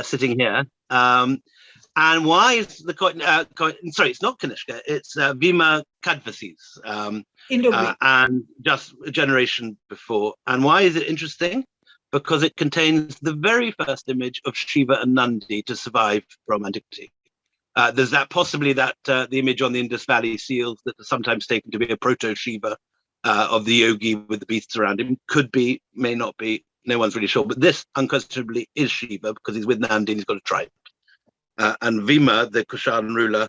Sitting here. And why is the coin, sorry, it's not Kanishka, it's Vima Kadvasis, and just a generation before. And why is it interesting? Because it contains the very first image of Shiva and Nandi to survive from antiquity. There's possibly the image on the Indus Valley seals that are sometimes taken to be a proto-Shiva of the yogi with the beasts around him. Could be, may not be, no one's really sure. But this unquestionably is Shiva because he's with Nandi and he's got a trident. And Vima, the Kushan ruler,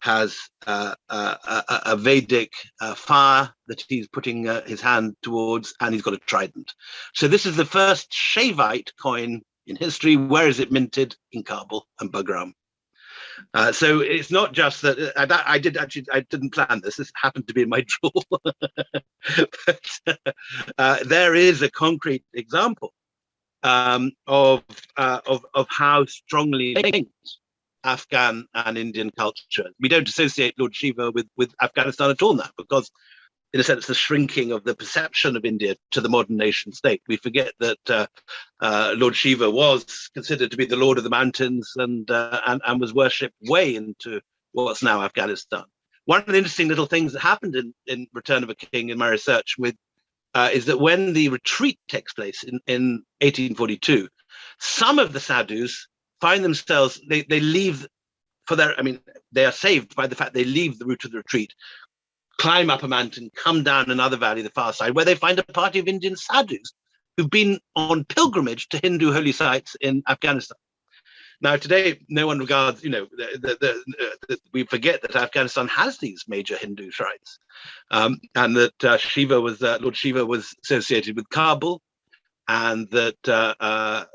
has a Vedic fire that he's putting his hand towards, and he's got a trident. So this is the first Shaivite coin in history. Where is it minted? In Kabul and Bagram. So it's not just that I didn't plan this. This happened to be in my drawer. But there is a concrete example of how strongly linked Afghan and Indian culture. We don't associate Lord Shiva with Afghanistan at all now, because in a sense, the shrinking of the perception of India to the modern nation state. We forget that Lord Shiva was considered to be the Lord of the Mountains and was worshipped way into what's now Afghanistan. One of the interesting little things that happened in Return of a King in my research is that when the retreat takes place in 1842, some of the sadhus find themselves, they leave they are saved by the fact they leave the route of the retreat, climb up a mountain, come down another valley, the far side, where they find a party of Indian sadhus who've been on pilgrimage to Hindu holy sites in Afghanistan. Now, today, no one regards, we forget that Afghanistan has these major Hindu shrines, and that Lord Shiva was associated with Kabul, and that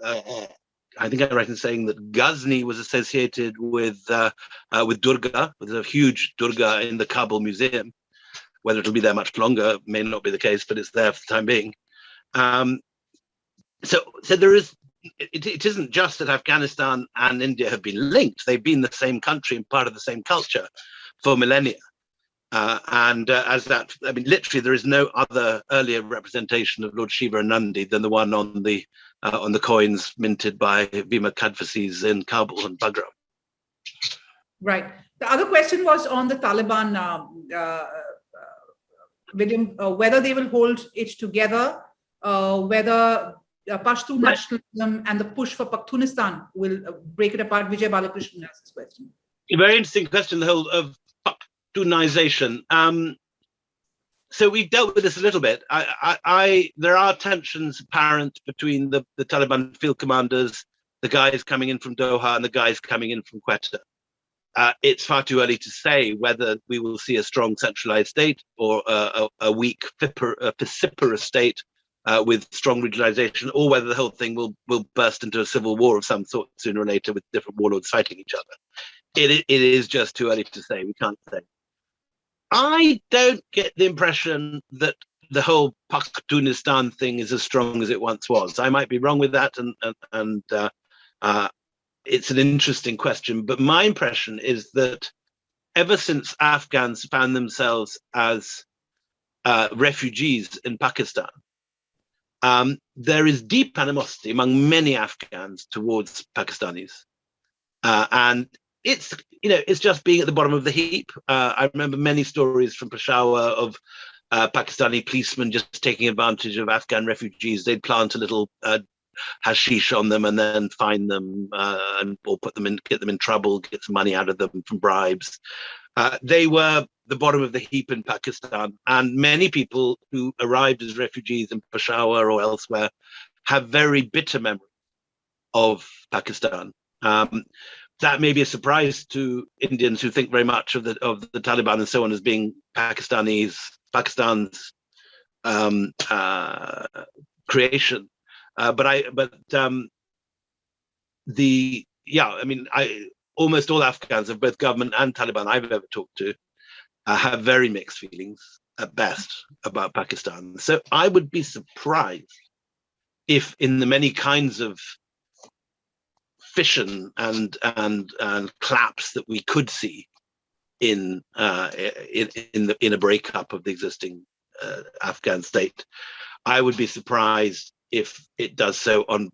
I think I'm right in saying that Ghazni was associated with Durga, with a huge Durga in the Kabul Museum. Whether it'll be there much longer may not be the case, but it's there for the time being. So there is. It isn't just that Afghanistan and India have been linked; they've been the same country and part of the same culture for millennia. Literally, there is no other earlier representation of Lord Shiva and Nandi than the one on the coins minted by Vima Kadvasis in Kabul and Bagram. Right. The other question was on the Taliban, William, whether they will hold it together, whether Pashto nationalism and the push for Pakhtunistan will break it apart. Vijay Balakrishnan asked this question. A very interesting question, the whole of Pakhtunization. So we dealt with this a little bit. There are tensions apparent between the Taliban field commanders, the guys coming in from Doha and the guys coming in from Quetta. It's far too early to say whether we will see a strong centralized state or a weak, vociferous state with strong regionalization, or whether the whole thing will burst into a civil war of some sort sooner or later with different warlords fighting each other. It is just too early to say. We can't say. I don't get the impression that the whole Pakhtunistan thing is as strong as it once was. I might be wrong with that, and It's an interesting question, but my impression is that ever since Afghans found themselves as refugees in Pakistan, there is deep animosity among many Afghans towards Pakistanis, and it's just being at the bottom of the heap. I remember many stories from Peshawar of Pakistani policemen just taking advantage of Afghan refugees. They'd plant a little hashish on them and then fine them or get them in trouble, get some money out of them from bribes. They were the bottom of the heap in Pakistan, and many people who arrived as refugees in Peshawar or elsewhere have very bitter memories of Pakistan. That may be a surprise to Indians who think very much of the Taliban and so on as being Pakistan's creation. Almost all Afghans of both government and Taliban I've ever talked to have very mixed feelings at best about Pakistan. So I would be surprised if, in the many kinds of fission and collapse that we could see in a breakup of the existing Afghan state, I would be surprised if it does so on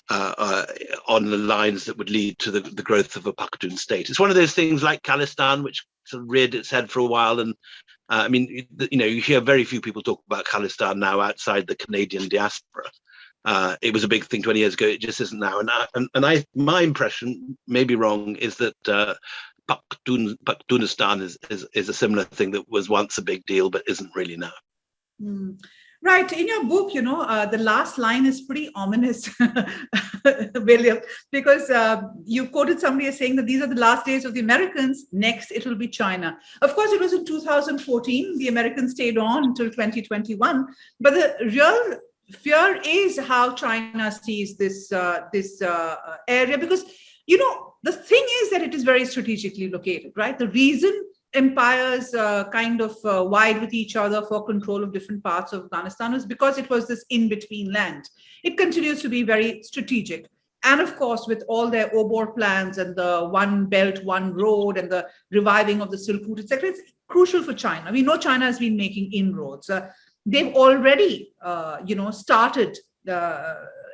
the lines that would lead to the growth of a Pakhtun state. It's one of those things like Khalistan, which sort of reared its head for a while, and you hear very few people talk about Khalistan now outside the Canadian diaspora. It was a big thing 20 years ago. It just isn't now. And my impression, may be wrong, is that Pakhtunistan is a similar thing that was once a big deal, but isn't really now. Mm. Right. In your book, the last line is pretty ominous, William, because you quoted somebody as saying that these are the last days of the Americans. Next, it will be China. Of course, it was in 2014. The Americans stayed on until 2021. But the real fear is how China sees this area, because, the thing is that it is very strategically located, right? The reason empires vied with each other for control of different parts of Afghanistan is because it was this in-between land. It continues to be very strategic. And of course, with all their Obor plans and the one belt, one road and the reviving of the Silk Route, etc., it's crucial for China. We know China has been making inroads. They've already, started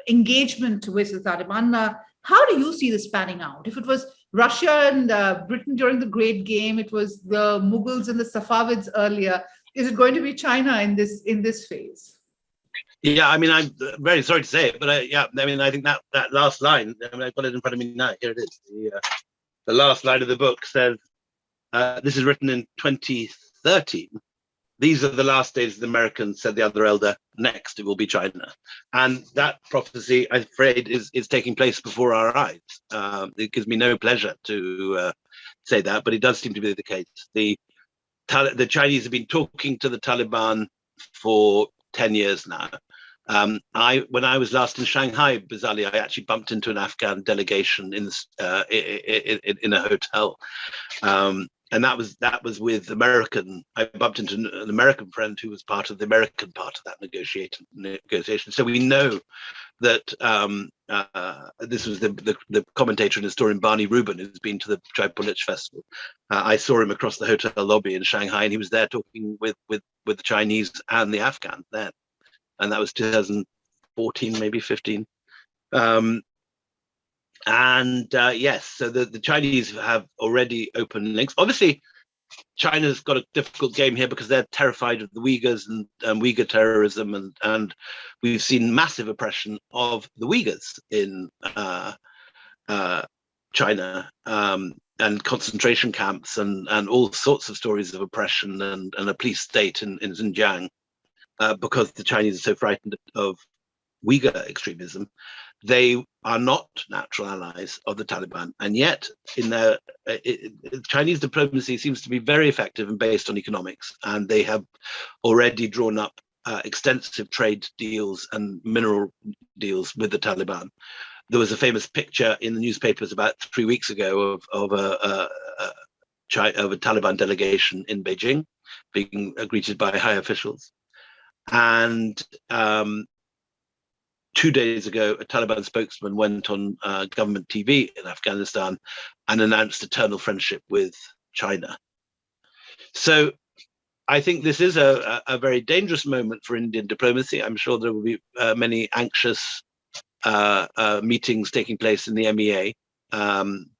engagement with the Taliban. How do you see this panning out? If it was Russia and Britain during the Great Game, it was the Mughals and the Safavids earlier. Is it going to be China in this phase? Yeah, I'm very sorry to say it, but I think that last line, I've got it in front of me now. Here it is. The last line of the book says, this is written in 2013. These are the last days of the Americans, said the other elder. Next, it will be China. And that prophecy, I'm afraid, is taking place before our eyes. It gives me no pleasure to say that, but it does seem to be the case. The Chinese have been talking to the Taliban for 10 years now. When I was last in Shanghai, bizarrely, I actually bumped into an Afghan delegation in a hotel. And that was with American. I bumped into an American friend who was part of the American part of that negotiation. So we know that this was the commentator and historian Barney Rubin, who's been to the geopolitics festival. I saw him across the hotel lobby in Shanghai, and he was there talking with the Chinese and the Afghans then, and that was 2014, maybe 15. Yes, so the Chinese have already opened links. Obviously, China's got a difficult game here because they're terrified of the Uyghurs and Uyghur terrorism, and we've seen massive oppression of the Uyghurs in China, and concentration camps and all sorts of stories of oppression and a police state in Xinjiang, because the Chinese are so frightened of Uyghur extremism. They are not natural allies of the Taliban, and yet Chinese diplomacy seems to be very effective and based on economics, and they have already drawn up extensive trade deals and mineral deals with the Taliban. There was a famous picture in the newspapers about 3 weeks ago of a Taliban delegation in Beijing being greeted by high officials, and 2 days ago, a Taliban spokesman went on government TV in Afghanistan and announced eternal friendship with China. So I think this is a very dangerous moment for Indian diplomacy. I'm sure there will be many anxious meetings taking place in the MEA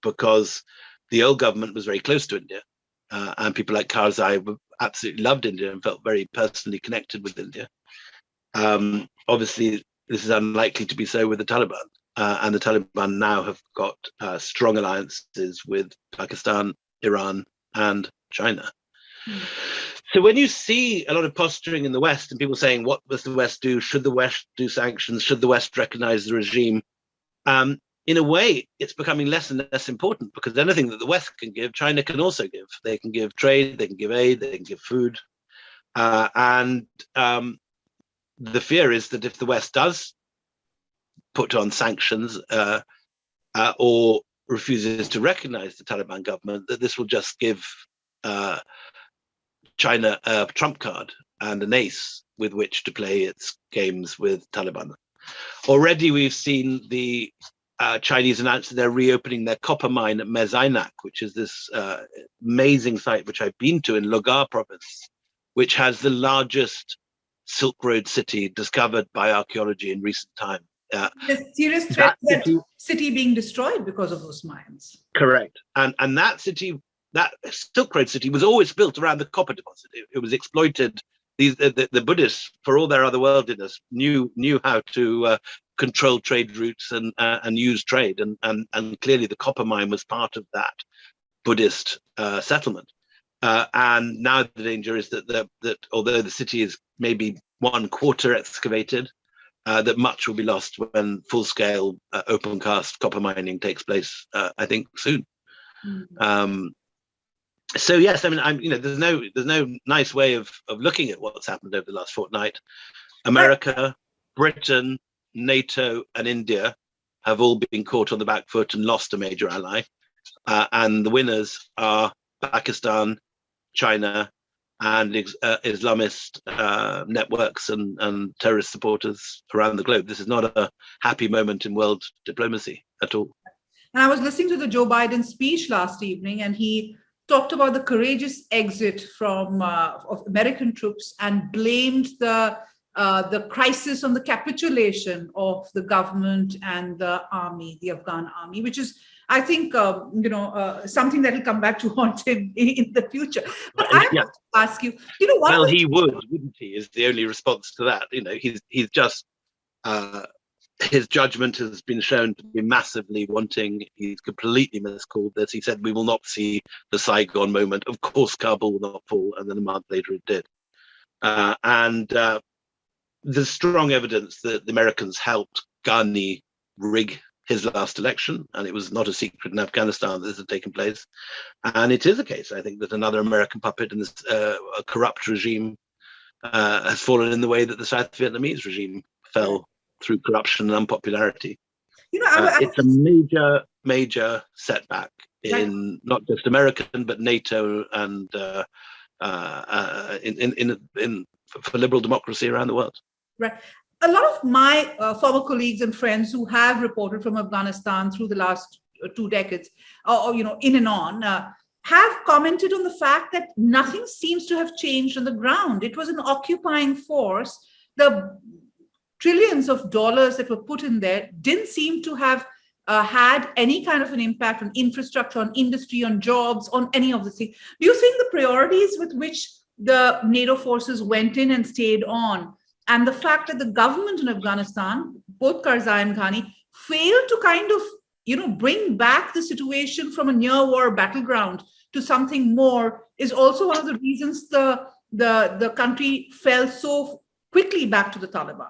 because the old government was very close to India, and people like Karzai absolutely loved India and felt very personally connected with India. Obviously, this is unlikely to be so with the Taliban, and the Taliban now have got strong alliances with Pakistan, Iran, and China. So when you see a lot of posturing in the West and people saying, what does the West do? Should the West do sanctions? Should the West recognize the regime? In a way, it's becoming less and less important, because anything that the West can give, China can also give. They can give trade, they can give aid, they can give food. And the fear is that if the West does put on sanctions or refuses to recognize the Taliban government, that this will just give China a trump card and an ace with which to play its games with Taliban. Already we've seen the Chinese announce that they're reopening their copper mine at Mezainak, which is this amazing site which I've been to in Logar province, which has the largest Silk Road city discovered by archaeology in recent time. There's serious threat that city being destroyed because of those mines. Correct. And that city, that Silk Road city, was always built around the copper deposit. It was exploited. The Buddhists, for all their otherworldliness, knew how to control trade routes and use trade. And clearly the copper mine was part of that Buddhist settlement. And now the danger is that although the city is maybe 1/4 excavated, that much will be lost when full-scale open cast copper mining takes place, I think, soon. So yes, I mean, there's no nice way of looking at what's happened over the last fortnight. America, Britain, NATO, and India have all been caught on the back foot and lost a major ally, and the winners are Pakistan, China, and Islamist networks and terrorist supporters around the globe. This is not a happy moment in world diplomacy at all. And I was listening to the Joe Biden speech last evening, and he talked about the courageous exit from of American troops and blamed the crisis on the capitulation of the government and the army, the Afghan army, which is, I think, something that will come back to haunt him in the future. But I want to ask you, well, he would, wouldn't he? Is the only response to that. He's just his judgment has been shown to be massively wanting. He's completely miscalled this. He said, "We will not see the Saigon moment. Of course, Kabul will not fall," and then a month later it did. And there's strong evidence that the Americans helped Ghani rig his last election, and it was not a secret in Afghanistan that this had taken place. And it is a case, I think, that another American puppet in this a corrupt regime has fallen in the way that the South Vietnamese regime fell through corruption and unpopularity. It's a major setback in not just American but NATO and for liberal democracy around the world. Right. A lot of my former colleagues and friends who have reported from Afghanistan through the last 2 decades, in and on, have commented on the fact that nothing seems to have changed on the ground. It was an occupying force. The trillions of dollars that were put in there didn't seem to have had any kind of an impact on infrastructure, on industry, on jobs, on any of the things. Do you think the priorities with which the NATO forces went in and stayed on, and the fact that the government in Afghanistan, both Karzai and Ghani, failed to kind of, bring back the situation from a near-war battleground to something more, is also one of the reasons the country fell so quickly back to the Taliban?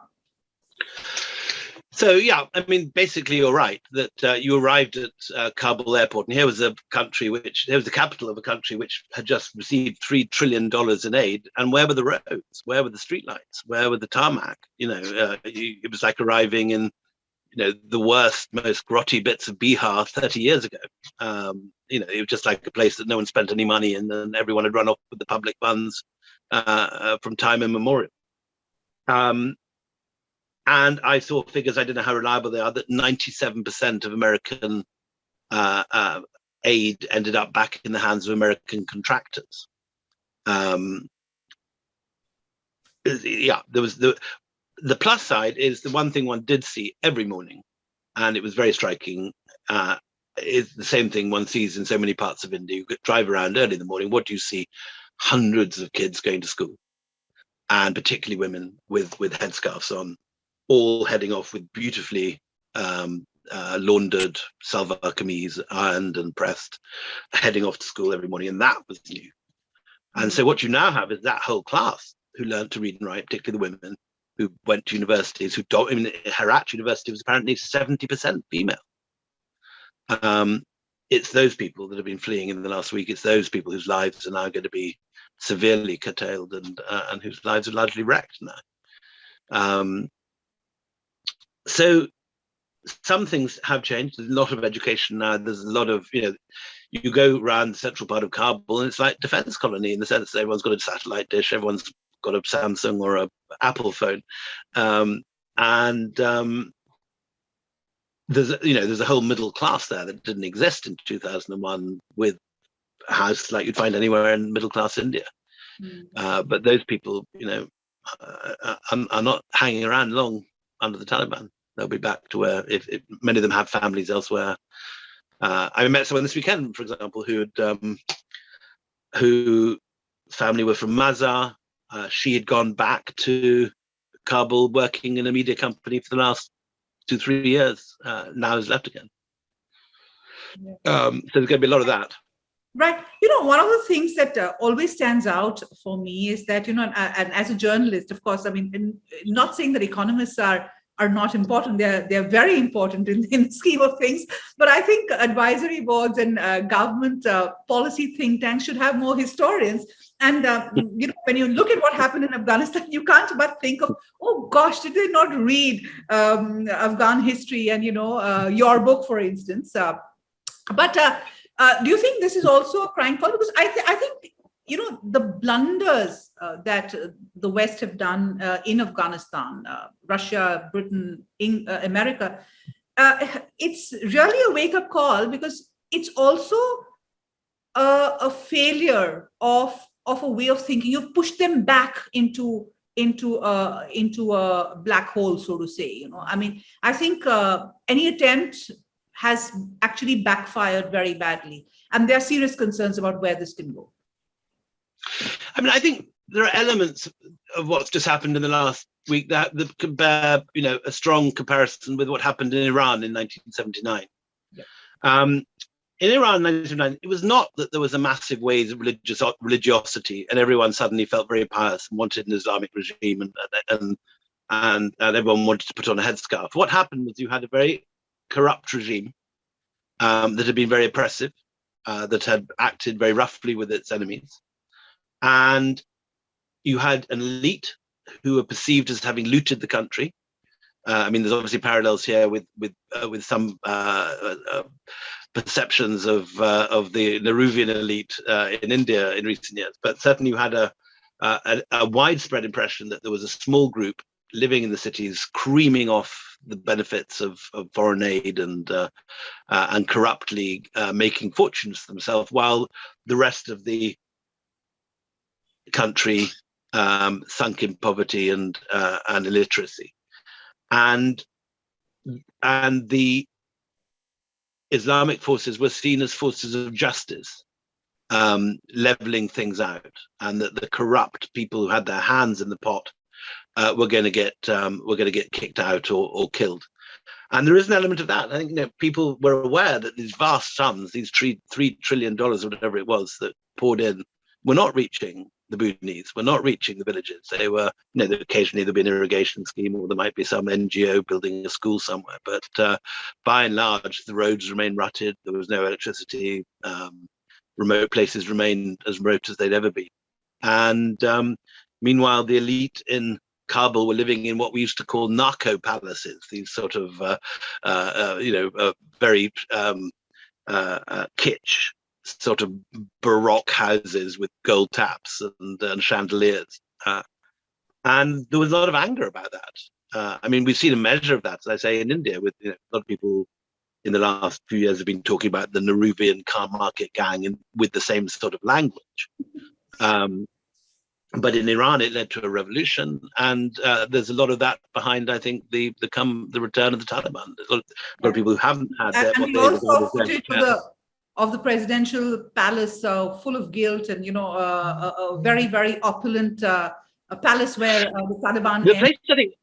So, yeah, I mean, basically, you're right that you arrived at Kabul airport, and here was the capital of a country which had just received $3 trillion in aid. And where were the roads? Where were the streetlights? Where were the tarmac? It was like arriving in, the worst, most grotty bits of Bihar 30 years ago. It was just like a place that no one spent any money in, and everyone had run off with the public funds from time immemorial. And I saw figures, I don't know how reliable they are, that 97% of American aid ended up back in the hands of American contractors. Yeah, there was the plus side is the one thing one did see every morning, and it was very striking. Is the same thing one sees in so many parts of India. You could drive around early in the morning. What do you see? Hundreds of kids going to school, and particularly women with headscarves on, all heading off with beautifully laundered salwar kameez, ironed and pressed, heading off to school every morning, and that was new. And so what you now have is that whole class who learned to read and write, particularly the women who went to universities, who don't. I mean, Herat University was apparently 70% female. It's those people that have been fleeing in the last week. It's those people whose lives are now going to be severely curtailed and whose lives are largely wrecked now. So some things have changed. There's a lot of education now. There's a lot of, you go around the central part of Kabul and it's like defense colony in the sense that everyone's got a satellite dish, everyone's got a Samsung or a Apple phone. There's a whole middle class there that didn't exist in 2001 with a house like you'd find anywhere in middle class India. But those people, are not hanging around long under the Taliban. They'll be back to where, if many of them have families elsewhere. I met someone this weekend, for example, who family were from Mazar. She had gone back to Kabul working in a media company for the last 2-3 years. Now has left again. So there's going to be a lot of that. Right. One of the things that always stands out for me is that, and as a journalist, of course, I mean, not saying that economists are not important. They're very important in the scheme of things. But I think advisory boards and government policy think tanks should have more historians. And, when you look at what happened in Afghanistan, you can't but think of, oh, gosh, did they not read Afghan history and, your book, for instance? But do you think this is also a crying foul? Because I think, the blunders that the West have done in Afghanistan, Russia, Britain, America, it's really a wake-up call, because it's also a failure of a way of thinking. You've pushed them back into a black hole, so to say. I mean, I think any attempt has actually backfired very badly, and there are serious concerns about where this can go. I mean, I think there are elements of what's just happened in the last week that can bear, a strong comparison with what happened in Iran in 1979. Yeah. In Iran in 1979, it was not that there was a massive wave of religiosity and everyone suddenly felt very pious and wanted an Islamic regime and everyone wanted to put on a headscarf. What happened was you had a very corrupt regime that had been very oppressive, that had acted very roughly with its enemies. And you had an elite who were perceived as having looted the country. I mean, there's obviously parallels here with some perceptions of the Nehruvian elite in India in recent years. But certainly you had a widespread impression that there was a small group living in the cities, creaming off the benefits of foreign aid and corruptly making fortunes for themselves, while the rest of the country sunk in poverty and illiteracy, and the Islamic forces were seen as forces of justice, leveling things out, and that the corrupt people who had their hands in the pot were going to get kicked out or killed. And there is an element of that. I think people were aware that these vast sums, these $3 trillion or whatever it was that poured in, were not reaching the boonies, were not reaching the villages. They were, occasionally there'd be an irrigation scheme, or there might be some NGO building a school somewhere. But by and large, the roads remained rutted. There was no electricity. Remote places remained as remote as they'd ever been. And meanwhile, the elite in Kabul were living in what we used to call narco palaces, these sort of, very kitsch, sort of Baroque houses with gold taps and chandeliers. And there was a lot of anger about that. I mean, we've seen a measure of that, as I say, in India, with a lot of people in the last few years have been talking about the Nehruvian car market gang and with the same sort of language. But in Iran, it led to a revolution, and there's a lot of that behind. I think the return of the Taliban. There's a lot of people who haven't had that. And we also saw footage of the presidential palace full of gilt, and a very, very opulent palace where the Taliban. The place, I think,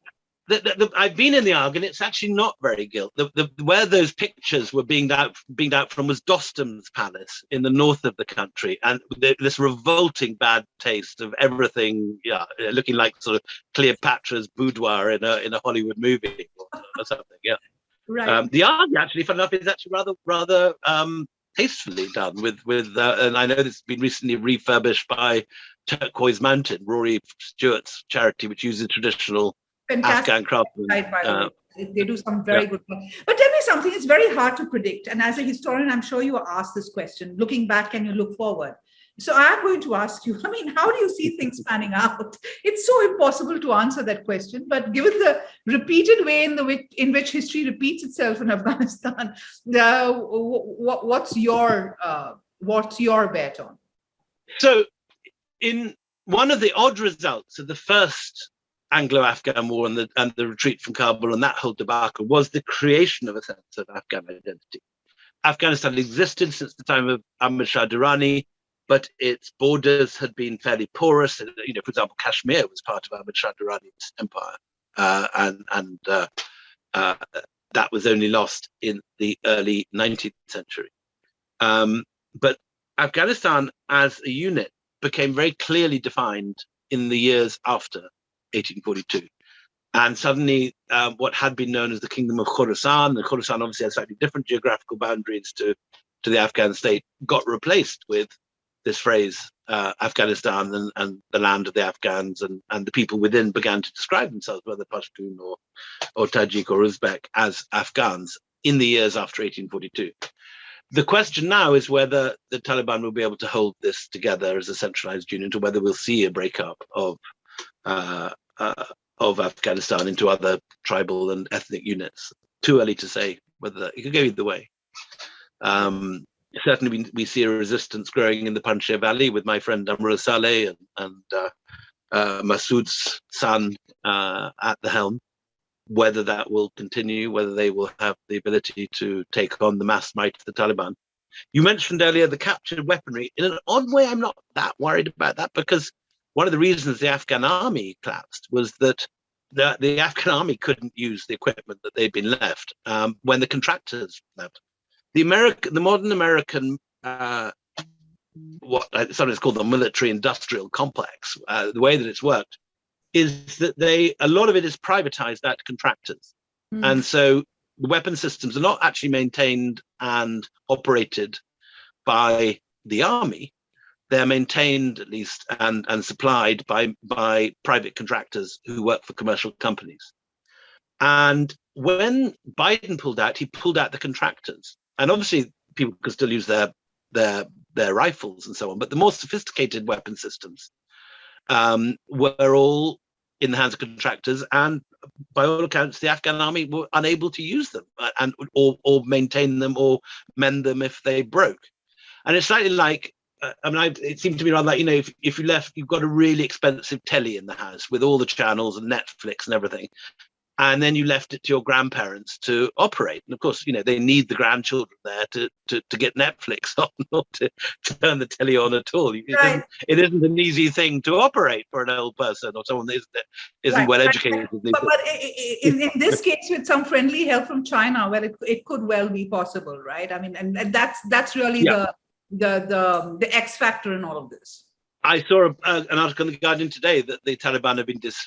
I've been in the Arg, and it's actually not very gilt. Where those pictures were beamed out from was Dostum's palace in the north of the country, and this revolting bad taste of everything, looking like sort of Cleopatra's boudoir in a Hollywood movie or something. Yeah, right. The Arg, actually, fun enough, is actually rather tastefully done with and I know this has been recently refurbished by Turquoise Mountain, Rory Stewart's charity, which uses traditional Afghan craftsmen. Right, by the way. They do some very good work. But tell me something, it's very hard to predict. And as a historian, I'm sure you are asked this question, looking back and you look forward. So I'm going to ask you, I mean, how do you see things panning out? It's so impossible to answer that question, but given the repeated way in which history repeats itself in Afghanistan, what's your bet on? So in one of the odd results of the First Anglo-Afghan War and the retreat from Kabul and that whole debacle was the creation of a sense of Afghan identity. Afghanistan existed since the time of Ahmad Shah Durrani, but its borders had been fairly porous. For example, Kashmir was part of Ahmad Shah Durrani's empire, and that was only lost in the early 19th century. But Afghanistan as a unit became very clearly defined in the years after 1842. And suddenly what had been known as the Kingdom of Khorasan, and Khorasan obviously had slightly different geographical boundaries to the Afghan state, got replaced with this phrase, Afghanistan and the land of the Afghans, and the people within began to describe themselves, whether Pashtun or Tajik or Uzbek, as Afghans in the years after 1842. The question now is whether the Taliban will be able to hold this together as a centralized unit, or whether we'll see a breakup of Afghanistan into other tribal and ethnic units. Too early to say whether it could go either way. Certainly, we see a resistance growing in the Panjshir Valley with my friend Amrul Saleh and Masood's son at the helm. Whether that will continue, whether they will have the ability to take on the mass might of the Taliban. You mentioned earlier the captured weaponry. In an odd way, I'm not that worried about that, because one of the reasons the Afghan army collapsed was that the Afghan army couldn't use the equipment that they'd been left when the contractors left. The modern American, what sometimes called the military-industrial complex, the way that it's worked, is that a lot of it is privatized out to contractors. And so the weapon systems are not actually maintained and operated by the army. They're maintained, at least, and supplied by private contractors who work for commercial companies. And when Biden pulled out, he pulled out the contractors. And obviously people could still use their rifles and so on, but the more sophisticated weapon systems were all in the hands of contractors, and by all accounts, the Afghan army were unable to use them or maintain them or mend them if they broke. And it's slightly like, it seemed to me rather like, if you left, you've got a really expensive telly in the house with all the channels and Netflix and everything, and then you left it to your grandparents to operate. And of course, they need the grandchildren there to get Netflix on or to turn the telly on at all. Right. It isn't an easy thing to operate for an old person or someone that isn't well educated. But in this case, with some friendly help from China, well, it could well be possible, right? I mean, and that's really the X factor in all of this. I saw an article in the Guardian today that the Taliban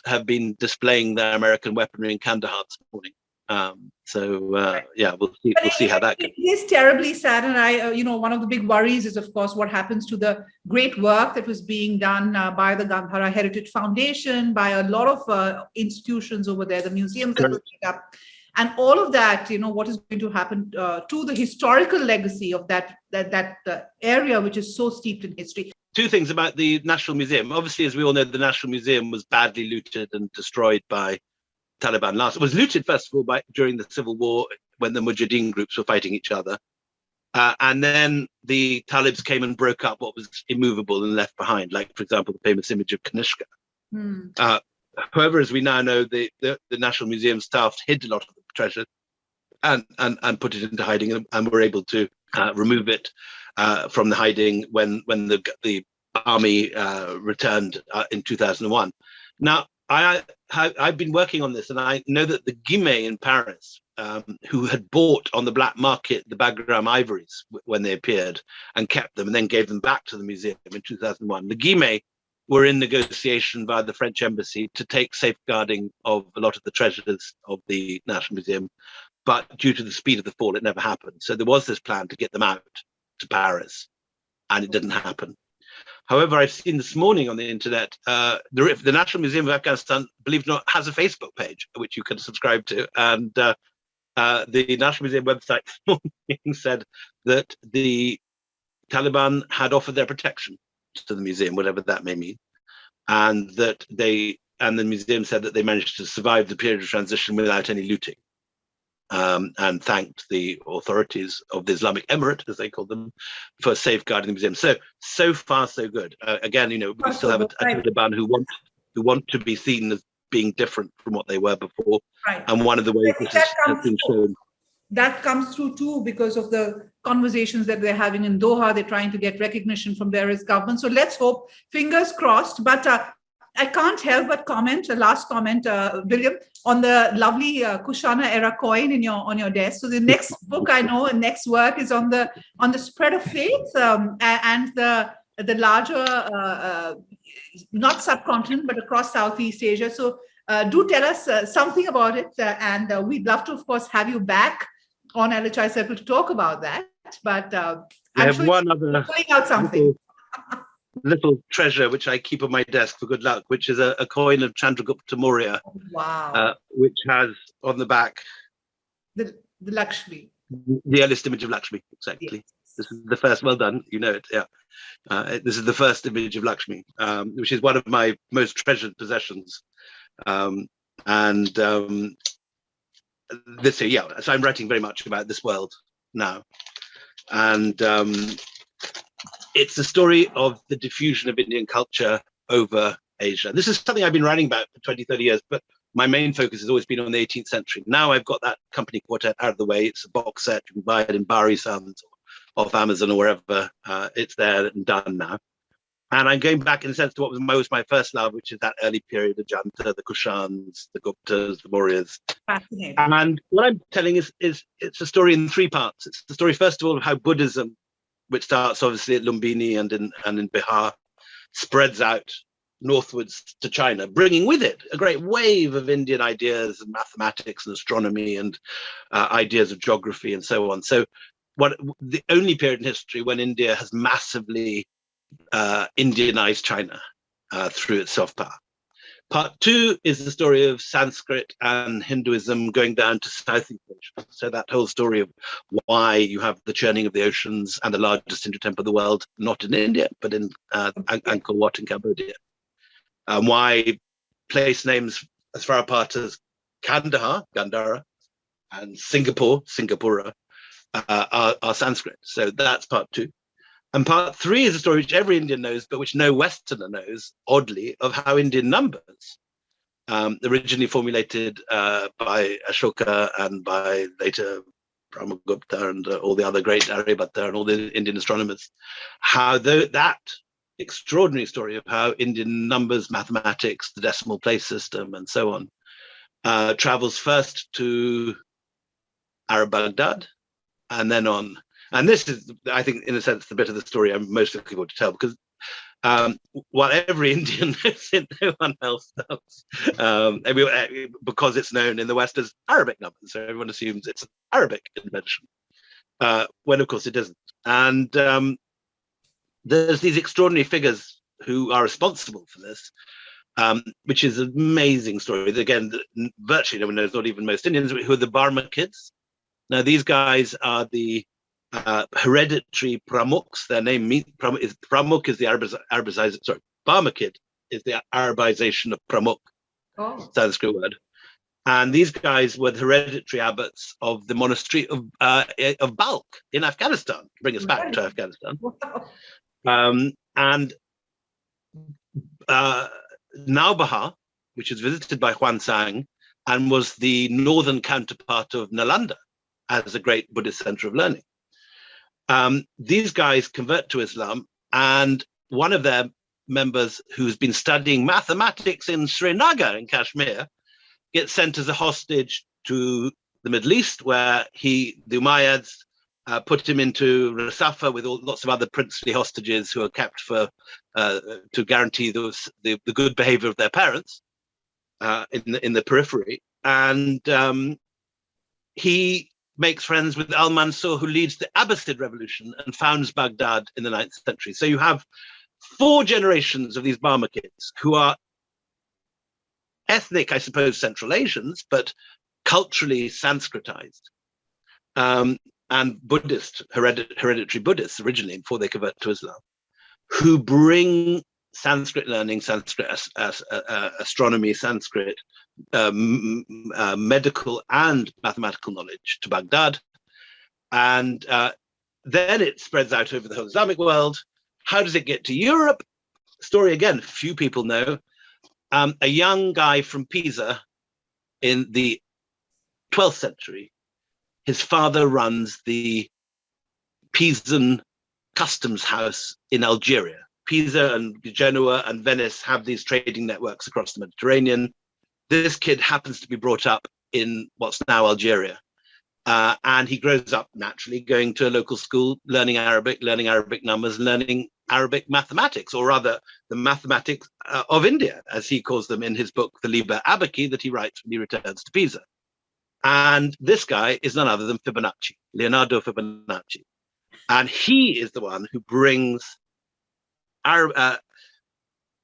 have been displaying their American weaponry in Kandahar this morning. We'll see how that goes. It is terribly sad, and one of the big worries is, of course, what happens to the great work that was being done by the Gandhara Heritage Foundation, by a lot of institutions over there, the museums that were set up, and all of that. What is going to happen to the historical legacy of that area, which is so steeped in history. Two things about the National Museum. Obviously, as we all know, the National Museum was badly looted and destroyed by Taliban last. It was looted, first of all, during the civil war when the Mujahideen groups were fighting each other. And then the Talibs came and broke up what was immovable and left behind, like, for example, the famous image of Kanishka. However, as we now know, the National Museum staff hid a lot of the treasure and put it into hiding, and were able to remove it from the hiding when the army returned in 2001. Now, I've been working on this, and I know that the Guillemets in Paris, who had bought on the black market the Bagram ivories when they appeared and kept them and then gave them back to the museum in 2001, the Guillemets were in negotiation via the French embassy to take safeguarding of a lot of the treasures of the National Museum, but due to the speed of the fall, it never happened. So there was this plan to get them out to Paris, and it didn't happen. However, I've seen this morning on the internet, the National Museum of Afghanistan, believe it or not, has a Facebook page, which you can subscribe to. And the National Museum website this morning said that the Taliban had offered their protection to the museum, whatever that may mean. And that the museum said that they managed to survive the period of transition without any looting. And thanked the authorities of the Islamic Emirate, as they call them, for safeguarding the museum. So far, so good. Again, we still have a Taliban who want to be seen as being different from what they were before. Right. And one of the ways this has been shown. That comes through too because of the conversations that they're having in Doha. They're trying to get recognition from various governments. So let's hope, fingers crossed. But I can't help but comment, a last comment, William, on the lovely Kushana era coin on your desk. So the next book I know and next work is on the spread of faith and the larger, not subcontinent, but across Southeast Asia. So do tell us something about it. And we'd love to, of course, have you back on LHI Circle to talk about that. But I have sure one other pulling out something. Little treasure which I keep on my desk for good luck, which is a coin of Chandragupta Maurya. Wow. Which has on the back the Lakshmi. The earliest image of Lakshmi, exactly. Yes. This is the first, well done, you know it, yeah. This is the first image of Lakshmi, which is one of my most treasured possessions. This year, yeah, so I'm writing very much about this world now. And it's the story of the diffusion of Indian culture over Asia. This is something I've been writing about for 20, 30 years, but my main focus has always been on the 18th century. Now I've got that company quartet out of the way. It's a box set. You can buy it in Bari Sons or off Amazon or wherever. It's there and done now. And I'm going back in a sense to what was my first love, which is that early period of Janta, the Kushans, the Guptas, the Mauryas. Fascinating. And what I'm telling is it's a story in three parts. It's the story, first of all, of how Buddhism, which starts obviously at Lumbini and in Bihar, spreads out northwards to China, bringing with it a great wave of Indian ideas and mathematics and astronomy and ideas of geography and so on. So the only period in history when India has massively Indianized China through its soft power. Part two is the story of Sanskrit and Hinduism going down to Southeast Asia. So that whole story of why you have the churning of the oceans and the largest Hindu temple of the world, not in India, but in Angkor Wat in Cambodia. Why place names as far apart as Kandahar, Gandhara, and Singapore, Singapura, are Sanskrit. So that's part two. And part three is a story which every Indian knows, but which no Westerner knows, oddly, of how Indian numbers, originally formulated by Ashoka and by later Brahmagupta and all the other great Aryabhatta and all the Indian astronomers, how that extraordinary story of how Indian numbers, mathematics, the decimal place system, and so on, travels first to Arab Baghdad and then on. And this is, I think, in a sense, the bit of the story I'm most looking forward to tell, because while every Indian knows it, no one else knows. Because it's known in the West as Arabic numbers, so everyone assumes it's an Arabic invention, when of course it isn't. And there's these extraordinary figures who are responsible for this, which is an amazing story. Again, virtually no one knows, not even most Indians, who are the Barma kids. Now, these guys are the hereditary pramukhs. Their name means pramukh is the Arabization. Sorry, Barma kid is the Arabization of pramukh, Sanskrit word. And these guys were the hereditary abbots of the monastery of Balkh in Afghanistan, to bring us back to Afghanistan. And Naubaha, which is visited by Huansang and was the northern counterpart of Nalanda as a great Buddhist center of learning. These guys convert to Islam, and one of their members, who's been studying mathematics in Srinagar in Kashmir, gets sent as a hostage to the Middle East, where the Umayyads put him into Rasafa with lots of other princely hostages who are kept for to guarantee the good behavior of their parents in the periphery. And he makes friends with Al-Mansur, who leads the Abbasid revolution and founds Baghdad in the 9th century. So you have 4 generations of these Barmakids who are ethnic, I suppose, Central Asians, but culturally Sanskritized, and Buddhist, hereditary Buddhists originally before they convert to Islam, who bring Sanskrit learning, Sanskrit astronomy, Sanskrit medical and mathematical knowledge to Baghdad. And then it spreads out over the whole Islamic world. How does it get to Europe? Story again, few people know. A young guy from Pisa in the 12th century, his father runs the Pisan customs house in Algeria. Pisa and Genoa and Venice have these trading networks across the Mediterranean. This kid happens to be brought up in what's now Algeria. And he grows up naturally going to a local school, learning Arabic numbers, learning Arabic mathematics, or rather the mathematics of India, as he calls them in his book, The Liber Abaci, that he writes when he returns to Pisa. And this guy is none other than Fibonacci, Leonardo Fibonacci. And he is the one who brings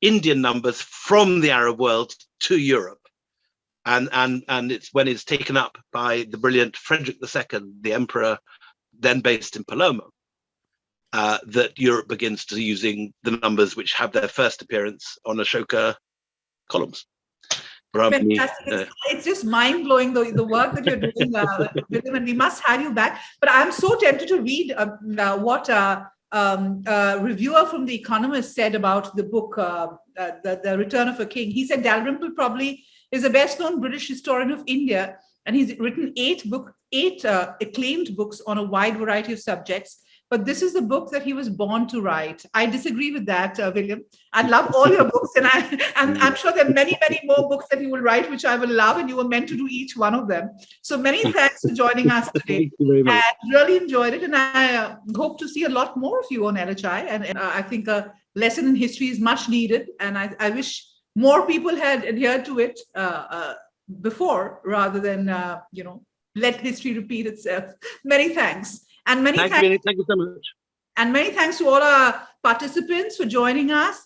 Indian numbers from the Arab world to Europe. And it's when it's taken up by the brilliant Frederick II, the emperor, then based in Palermo, that Europe begins to using the numbers which have their first appearance on Ashoka columns. It's just mind-blowing, the work that you're doing, William, and we must have you back. But I'm so tempted to read what a reviewer from The Economist said about the book, The Return of a King. He said Dalrymple probably is the best-known British historian of India, and he's written 8 acclaimed books on a wide variety of subjects. But this is the book that he was born to write. I disagree with that, William. I love all your books, and I'm sure there are many, many more books that you will write, which I will love, and you were meant to do each one of them. So many thanks for joining us today. Thank you very much. I really enjoyed it, and I hope to see a lot more of you on LHI. And I think a lesson in history is much needed, and I wish more people had adhered to it before, rather than let history repeat itself. Many thanks. And thank you so much. And many thanks to all our participants for joining us.